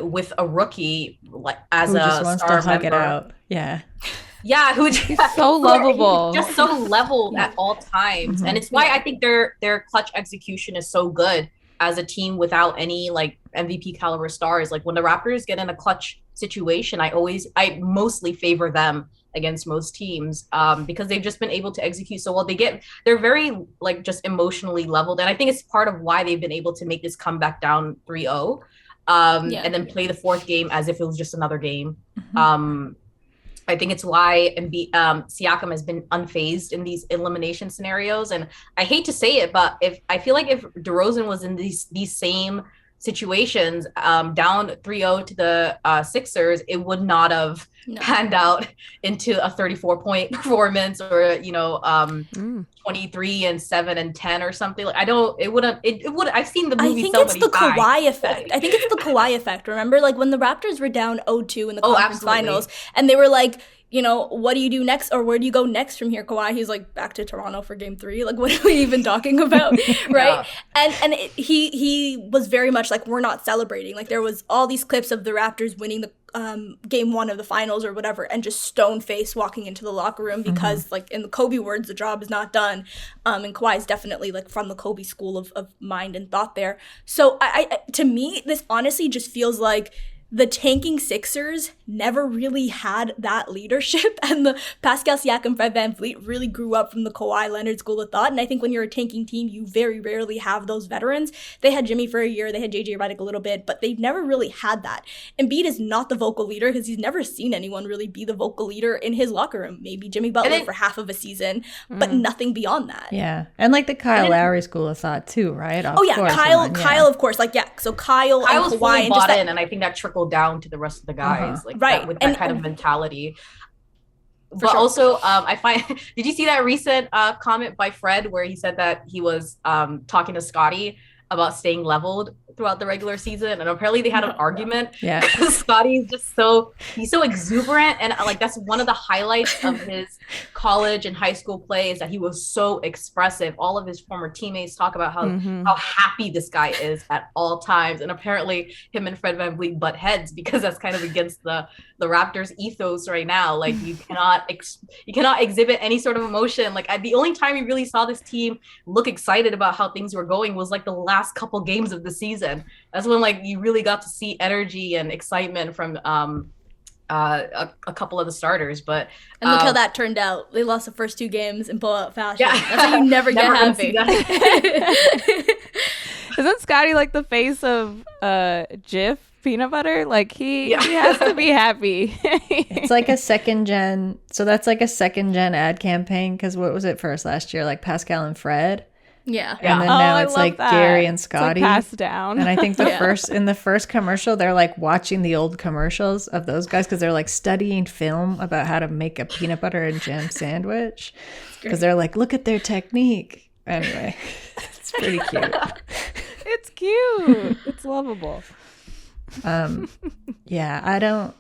with a rookie like as Who a just wants star to hug member. it out. Yeah. Yeah, who's so lovable. just so leveled at all times. And it's why I think their clutch execution is so good as a team without any like MVP caliber stars. Like, when the Raptors get in a clutch situation, I mostly favor them against most teams because they've just been able to execute so well. They're very like just emotionally leveled, and I think it's part of why they've been able to make this comeback down 3-0 and then play the fourth game as if it was just another game. I think it's why Siakam has been unfazed in these elimination scenarios. And I hate to say it, but I feel like if DeRozan was in these same situations, down 3-0 to the Sixers, it would not have panned out into a 34-point performance or 23 and 7 and 10 or something. Like, it would. I've seen the movie. I think so it's many the times. Kawhi effect. I think it's the Kawhi effect. Remember, like when the Raptors were down 0-2 in the conference finals, and they were like, what do you do next, or where do you go next from here, Kawhi? He's like, back to Toronto for game 3. Like, what are we even talking about, right? He was very much like, we're not celebrating. Like, there was all these clips of the Raptors winning the game 1 of the finals or whatever, and just stone face walking into the locker room because, like, in the Kobe words, the job is not done. And Kawhi is definitely like from the Kobe school of mind and thought there. So I to me, this honestly just feels like the tanking Sixers never really had that leadership, and the Pascal Siakam, Fred VanVleet really grew up from the Kawhi Leonard school of thought. And I think when you're a tanking team, you very rarely have those veterans. They had Jimmy for a year, they had JJ Redick a little bit, but they've never really had that. Embiid is not the vocal leader because he's never seen anyone really be the vocal leader in his locker room. Maybe Jimmy Butler for half of a season, but nothing beyond that. Yeah, and like the Kyle Lowry school of thought too, right? Kyle, of course. Like, yeah, so Kyle and was Kawhi, fully and bought just in, and I think that trickled down to the rest of the guys, like right, with that kind of mentality. But also, I find, did you see that recent comment by Fred where he said that he was talking to Scottie about staying leveled throughout the regular season, and apparently they had an argument. Yeah. Scotty's just he's so exuberant, and like that's one of the highlights of his college and high school play is that he was so expressive. All of his former teammates talk about how happy this guy is at all times, and apparently him and Fred VanVleet butt heads because that's kind of against the Raptors ethos right now. Like you cannot exhibit any sort of emotion. Like the only time we really saw this team look excited about how things were going was like the last couple games of the season. That's when like you really got to see energy and excitement from a couple of the starters. But and look how that turned out. They lost the first 2 games in blowout fashion. Yeah. That's how you never get happy. Isn't Scotty like the face of Jif peanut butter? Like he has to be happy. It's like a second gen. So that's like a second gen ad campaign. Because what was it first last year? Like Pascal and Fred. Yeah. And then now it's like that. Gary and Scotty. It's like passed down. And I think in the first commercial, they're like watching the old commercials of those guys because they're like studying film about how to make a peanut butter and jam sandwich. Because they're like, look at their technique. Anyway, it's pretty cute. It's cute. It's lovable. Yeah, I don't.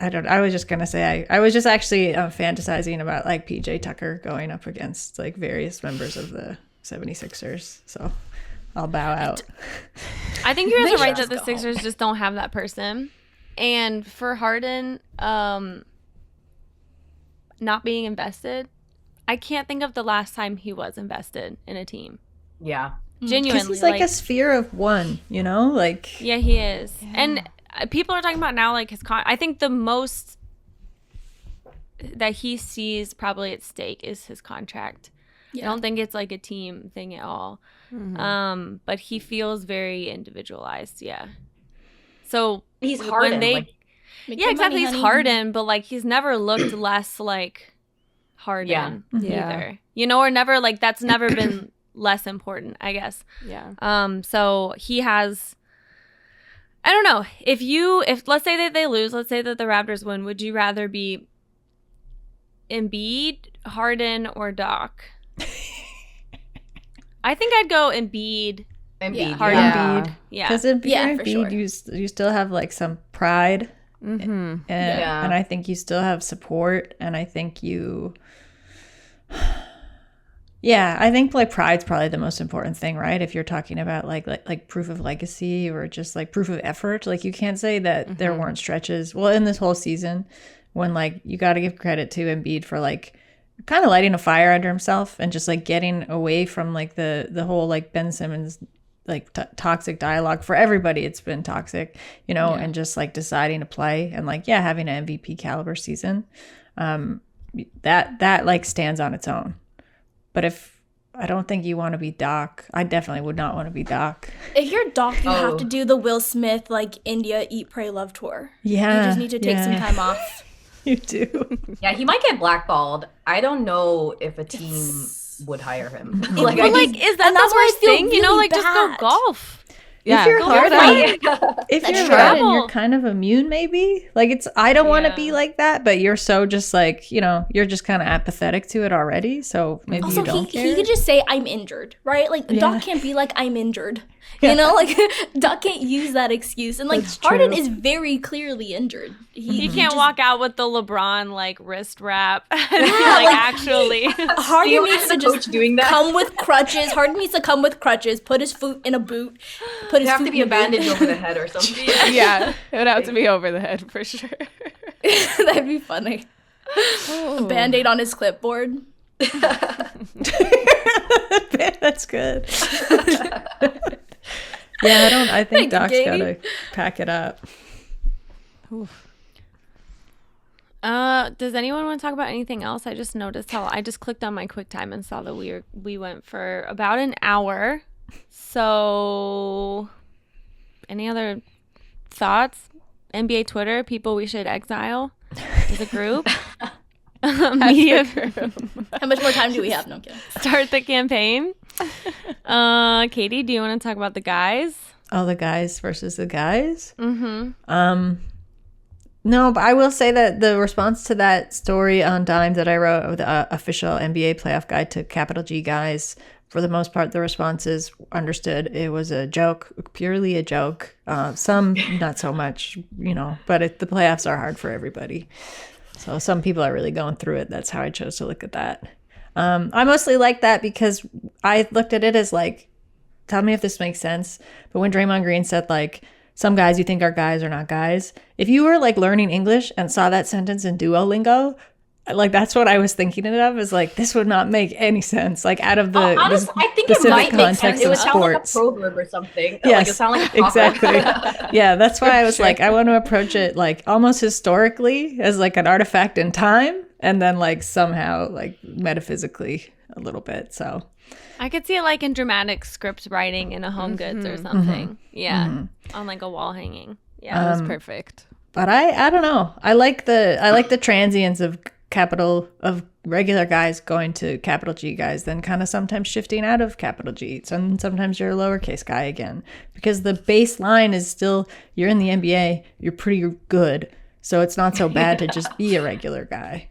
I was just gonna say I was just actually fantasizing about like PJ Tucker going up against like various members of the 76ers. So I'll bow out. I think you guys are right that the Sixers just don't have that person. And for Harden not being invested, I can't think of the last time he was invested in a team. Yeah. Genuinely. Because he's like a sphere of one, you know? Like yeah, he is. Yeah. And people are talking about now like his I think the most that he sees probably at stake is his contract. Yeah. I don't think it's like a team thing at all. Mm-hmm. But he feels very individualized, yeah. So he's Harden. Yeah, exactly. He's Harden, but like he's never looked less like Harden either. You know, or never like that's never been less important, I guess. Yeah. So he has I don't know. If let's say that they lose, let's say that the Raptors win, would you rather be Embiid, Harden, or Doc? I think I'd go Embiid. Harden. Embiid. Yeah. Because Embiid, for sure. you still have like some pride. Mm-hmm. And I think you still have support. And I think I think like pride's probably the most important thing, right? If you're talking about like proof of legacy or just like proof of effort, like you can't say that there weren't stretches. Well, in this whole season, when like you got to give credit to Embiid for like kind of lighting a fire under himself and just like getting away from like the whole like Ben Simmons like toxic dialogue for everybody. It's been toxic, you know, and just like deciding to play and like having an MVP caliber season, that like stands on its own. But if I don't think you want to be Doc, I definitely would not want to be Doc. If you're Doc, you have to do the Will Smith, like, India Eat, Pray, Love tour. Yeah. You just need to take some time off. You do. Yeah, he might get blackballed. I don't know if a team would hire him. Is that the worst thing? Really, you know, like, just go golf. Yeah, if you're Harden, Harden, you're kind of immune, maybe. Like I don't want to be like that, but you're so just like, you know, you're just kind of apathetic to it already. So maybe also, you don't care. He could just say, I'm injured, right? Like Doc can't be like, I'm injured. You know, like Doc can't use that excuse. And like Harden is very clearly injured. He can't walk out with the LeBron like wrist wrap. Actually, Harden needs to just come with crutches. Harden needs to come with crutches, put his foot in a boot. It'd have to be a bandage over the head or something. Yeah, it would have to be over the head for sure. That'd be funny. A Band-Aid on his clipboard. That's good. I think Doc's gotta pack it up. Does anyone want to talk about anything else? I just noticed how I just clicked on my QuickTime and saw that we went for about an hour. So, any other thoughts? NBA Twitter, people we should exile as a group. Media group. How much more time do we have? No, I'm kidding. Start the campaign. Katie, do you want to talk about the guys? Oh, the guys versus the guys? Mm-hmm. No, but I will say that the response to that story on Dime that I wrote, the official NBA playoff guide to capital G guys, for the most part, the responses understood it was a joke, purely a joke. Some not so much, but the playoffs are hard for everybody. So some people are really going through it. That's how I chose to look at that. I mostly like that because I looked at it as like, tell me if this makes sense. But when Draymond Green said like, some guys you think are guys are not guys. If you were like learning English and saw that sentence in Duolingo, like that's what I was thinking it of, is like, this would not make any sense, like out of the honestly, I think it specific might make sense. context It of would sound like a sports. proverb or something. Yes, Like it sound like a proverb. exactly. Yeah, that's why I was like, I want to approach it like almost historically as like an artifact in time, and then like somehow like metaphysically a little bit. So I could see it like in dramatic script writing in a Home Goods or something. Yeah, on like a wall hanging. Yeah, That was perfect. But I don't know. I like the transience of regular guys going to capital G guys, then kind of sometimes shifting out of capital G. Sometimes you're a lowercase guy again, because the baseline is still, you're in the NBA, you're pretty good. So it's not so bad to just be a regular guy.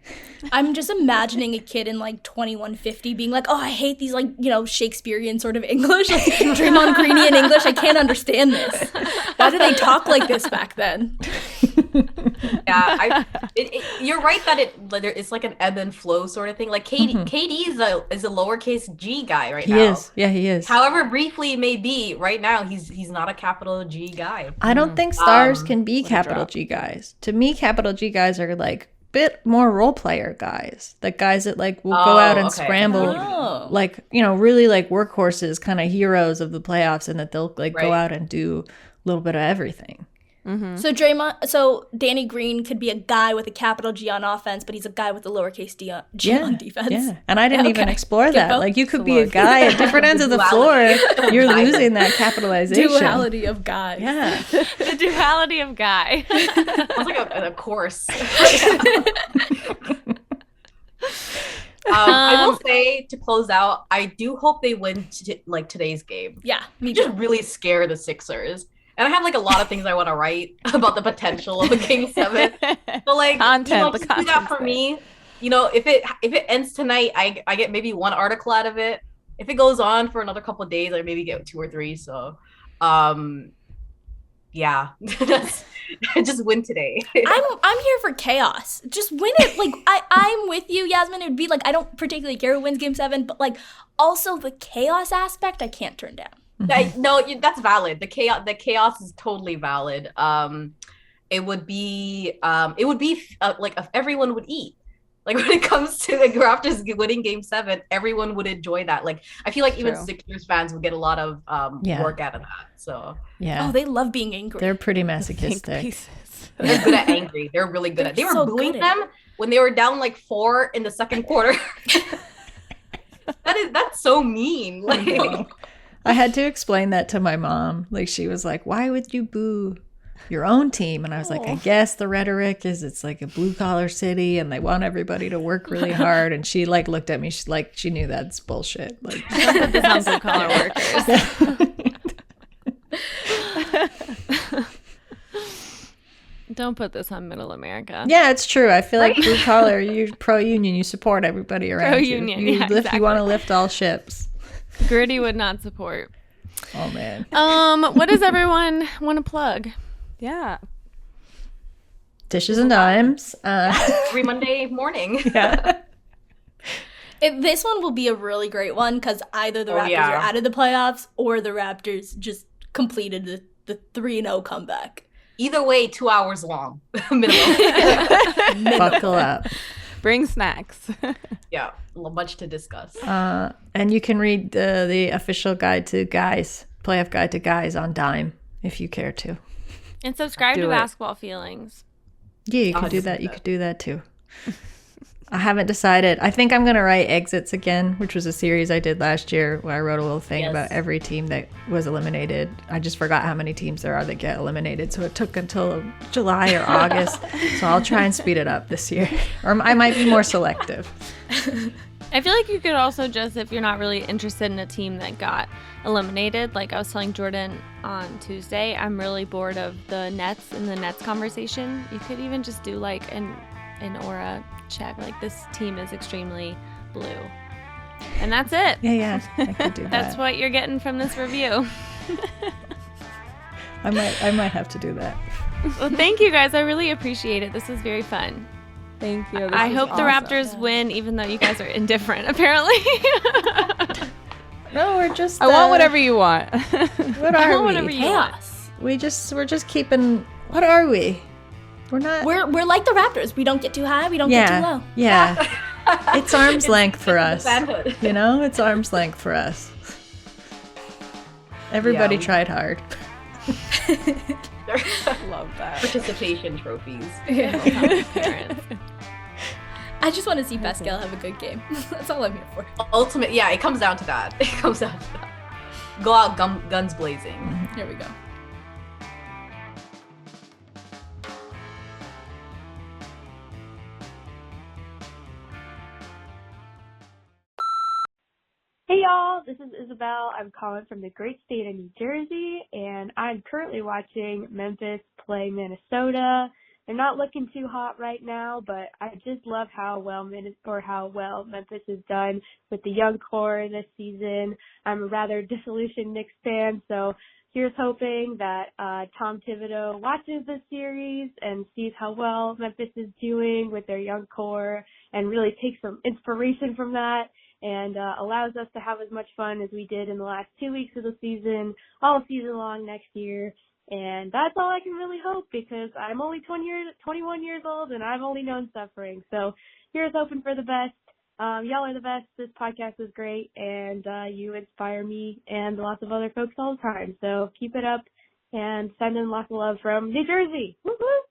I'm just imagining a kid in like 2150 being like, oh, I hate these like, Shakespearean sort of English, like Draymond Greenian English. I can't understand this. Why do they talk like this back then? Yeah, you're right that it's like an ebb and flow sort of thing. Like KD is a lowercase G guy right now. He is. Yeah, he is. However briefly it may be, right now he's not a capital G guy. I don't think stars can be capital G guys. To me, capital G guys are like bit more role player guys, like guys that like will go out and scramble, like really like workhorses, kind of heroes of the playoffs, and that they'll like go out and do a little bit of everything. So Danny Green could be a guy with a capital G on offense, but he's a guy with a lowercase G on defense. Yeah, and I didn't even explore that. both. Like you could be a guy at different ends of the floor. You're losing that capitalization. Duality of guys. Yeah. The duality of guy. Sounds like a course. I will say, to close out, I do hope they win today's game. Yeah, me Just too. really scare the Sixers. And I have like a lot of things I want to write about the potential of a Game 7. But like, just do that for me. If it ends tonight, I get maybe one article out of it. If it goes on for another couple of days, I maybe get 2 or 3. So, yeah, just win today. I'm here for chaos. Just win it. Like I'm with you, Yasmin. It would be like, I don't particularly care who wins Game 7, but like also the chaos aspect I can't turn down. No, that's valid. The chaos is totally valid. It would be like if everyone would eat. Like when it comes to the Raptors winning Game 7, everyone would enjoy that. Like I feel like even Sixers fans would get a lot of work out of that. So yeah. Oh, they love being angry. They're pretty masochistic. They're good at angry. They're really good at. They were booing them when they were down like 4 in the second quarter. That's so mean. Like. I had to explain that to my mom. Like she was like, "Why would you boo your own team?" And I was like, "I guess the rhetoric is it's like a blue collar city and they want everybody to work really hard." And she like looked at me. She's like, she knew that's bullshit. Like this blue collar workers. Don't put this on Middle America. Yeah, it's true. I feel like blue collar, you're pro union. You support everybody around pro-union, you. Yeah, You want to lift all ships. Gritty would not support. Oh man. What does everyone want to plug? Yeah. Dishes and Dimes. Every Monday morning. Yeah. This one will be a really great one because either the Raptors are out of the playoffs or the Raptors just completed the 3-0 comeback. Either way, 2 hours long. Minimum. Buckle up. Bring snacks. Yeah, much to discuss. And you can read the official guide to guys, playoff guide to guys on Dime if you care to. And subscribe to Basketball Feelings. Yeah, you can do that. You could do that too. I haven't decided. I think I'm going to write Exits again, which was a series I did last year where I wrote a little thing about every team that was eliminated. I just forgot how many teams there are that get eliminated. So it took until July or August. So I'll try and speed it up this year. Or I might be more selective. I feel like you could also just, if you're not really interested in a team that got eliminated, like I was telling Jordan on Tuesday, I'm really bored of the Nets and the Nets conversation. You could even just do like an aura check, like this team is extremely blue, And that's it. Yeah, I could do that. That's what you're getting from this review. I might have to do that. Well, thank you guys. I really appreciate it. This was very fun. Thank you. I hope the Raptors win, even though you guys are indifferent, apparently. No, we're just. I want whatever you want. What are we? Whatever you want. Chaos. We're just keeping. What are we? We're not. We're like the Raptors. We don't get too high. We don't get too low. Yeah. It's arm's length for us. Fanhood. You know, it's arm's length for us. Everybody Yeah, tried hard. Love that. Participation trophies. Parents. I just want to see Pascal have a good game. That's all I'm here for. Ultimate, yeah, it comes down to that. It comes down to that. Go out guns blazing. Here we go. Hey y'all, this is Isabel. I'm calling from the great state of New Jersey, and I'm currently watching Memphis play Minnesota. They're not looking too hot right now, but I just love how well Memphis has done with the young core this season. I'm a rather disillusioned Knicks fan, so here's hoping that Tom Thibodeau watches this series and sees how well Memphis is doing with their young core and really takes some inspiration from that and allows us to have as much fun as we did in the last 2 weeks of the season, all season long next year. And that's all I can really hope because I'm only 21 years old and I've only known suffering. So here's hoping for the best. Y'all are the best. This podcast is great and you inspire me and lots of other folks all the time. So keep it up and send in lots of love from New Jersey. Woo-hoo!